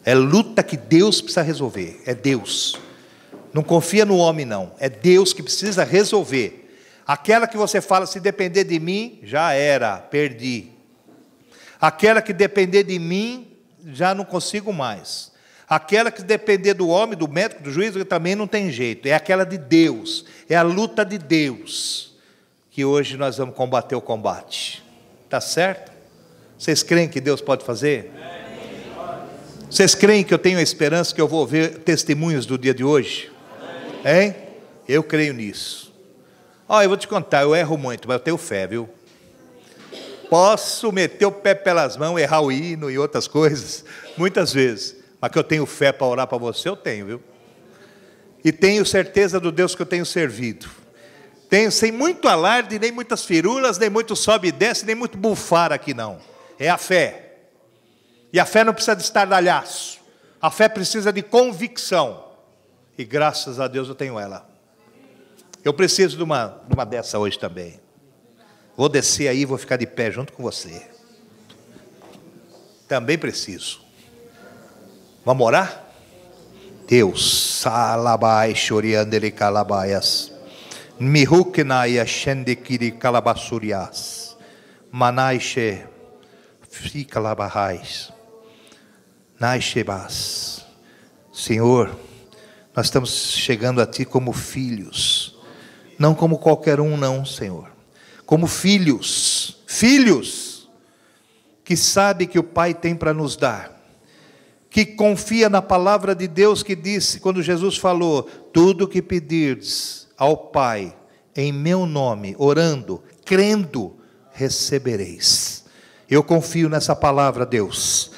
É luta que Deus precisa resolver. É Deus. Não confia no homem, não. É Deus que precisa resolver. Aquela que você fala, se depender de mim, já era, perdi. Aquela que depender de mim, já não consigo mais. Aquela que depender do homem, do médico, do juiz, também não tem jeito. É aquela de Deus. É a luta de Deus. Que hoje nós vamos combater o combate. Está certo? Vocês creem que Deus pode fazer? Vocês creem que eu tenho a esperança que eu vou ver testemunhos do dia de hoje? Hein? Eu creio nisso. Eu vou te contar, eu erro muito, mas eu tenho fé, viu? Posso meter o pé pelas mãos, errar o hino e outras coisas, muitas vezes. Mas que eu tenho fé para orar para você, eu tenho, viu? E tenho certeza do Deus que eu tenho servido. Tenho sem muito alarde, nem muitas firulas, nem muito sobe e desce, nem muito bufar aqui não. É a fé. E a fé não precisa de estardalhaço. A fé precisa de convicção. E graças a Deus eu tenho ela. Eu preciso de uma dessa hoje também. Vou descer aí e vou ficar de pé junto com você. Também preciso. Vamos orar? Deus, salabai choriandele calabaias, mihuknaya shendekiri calabasurias, manaiche ficalabahais, naishebas. Senhor, nós estamos chegando a Ti como filhos, não como qualquer um não, Senhor, como filhos, que sabe que o Pai tem para nos dar, que confia na palavra de Deus que disse, quando Jesus falou, tudo que pedirdes ao Pai, em meu nome, orando, crendo, recebereis. Eu confio nessa palavra, Deus.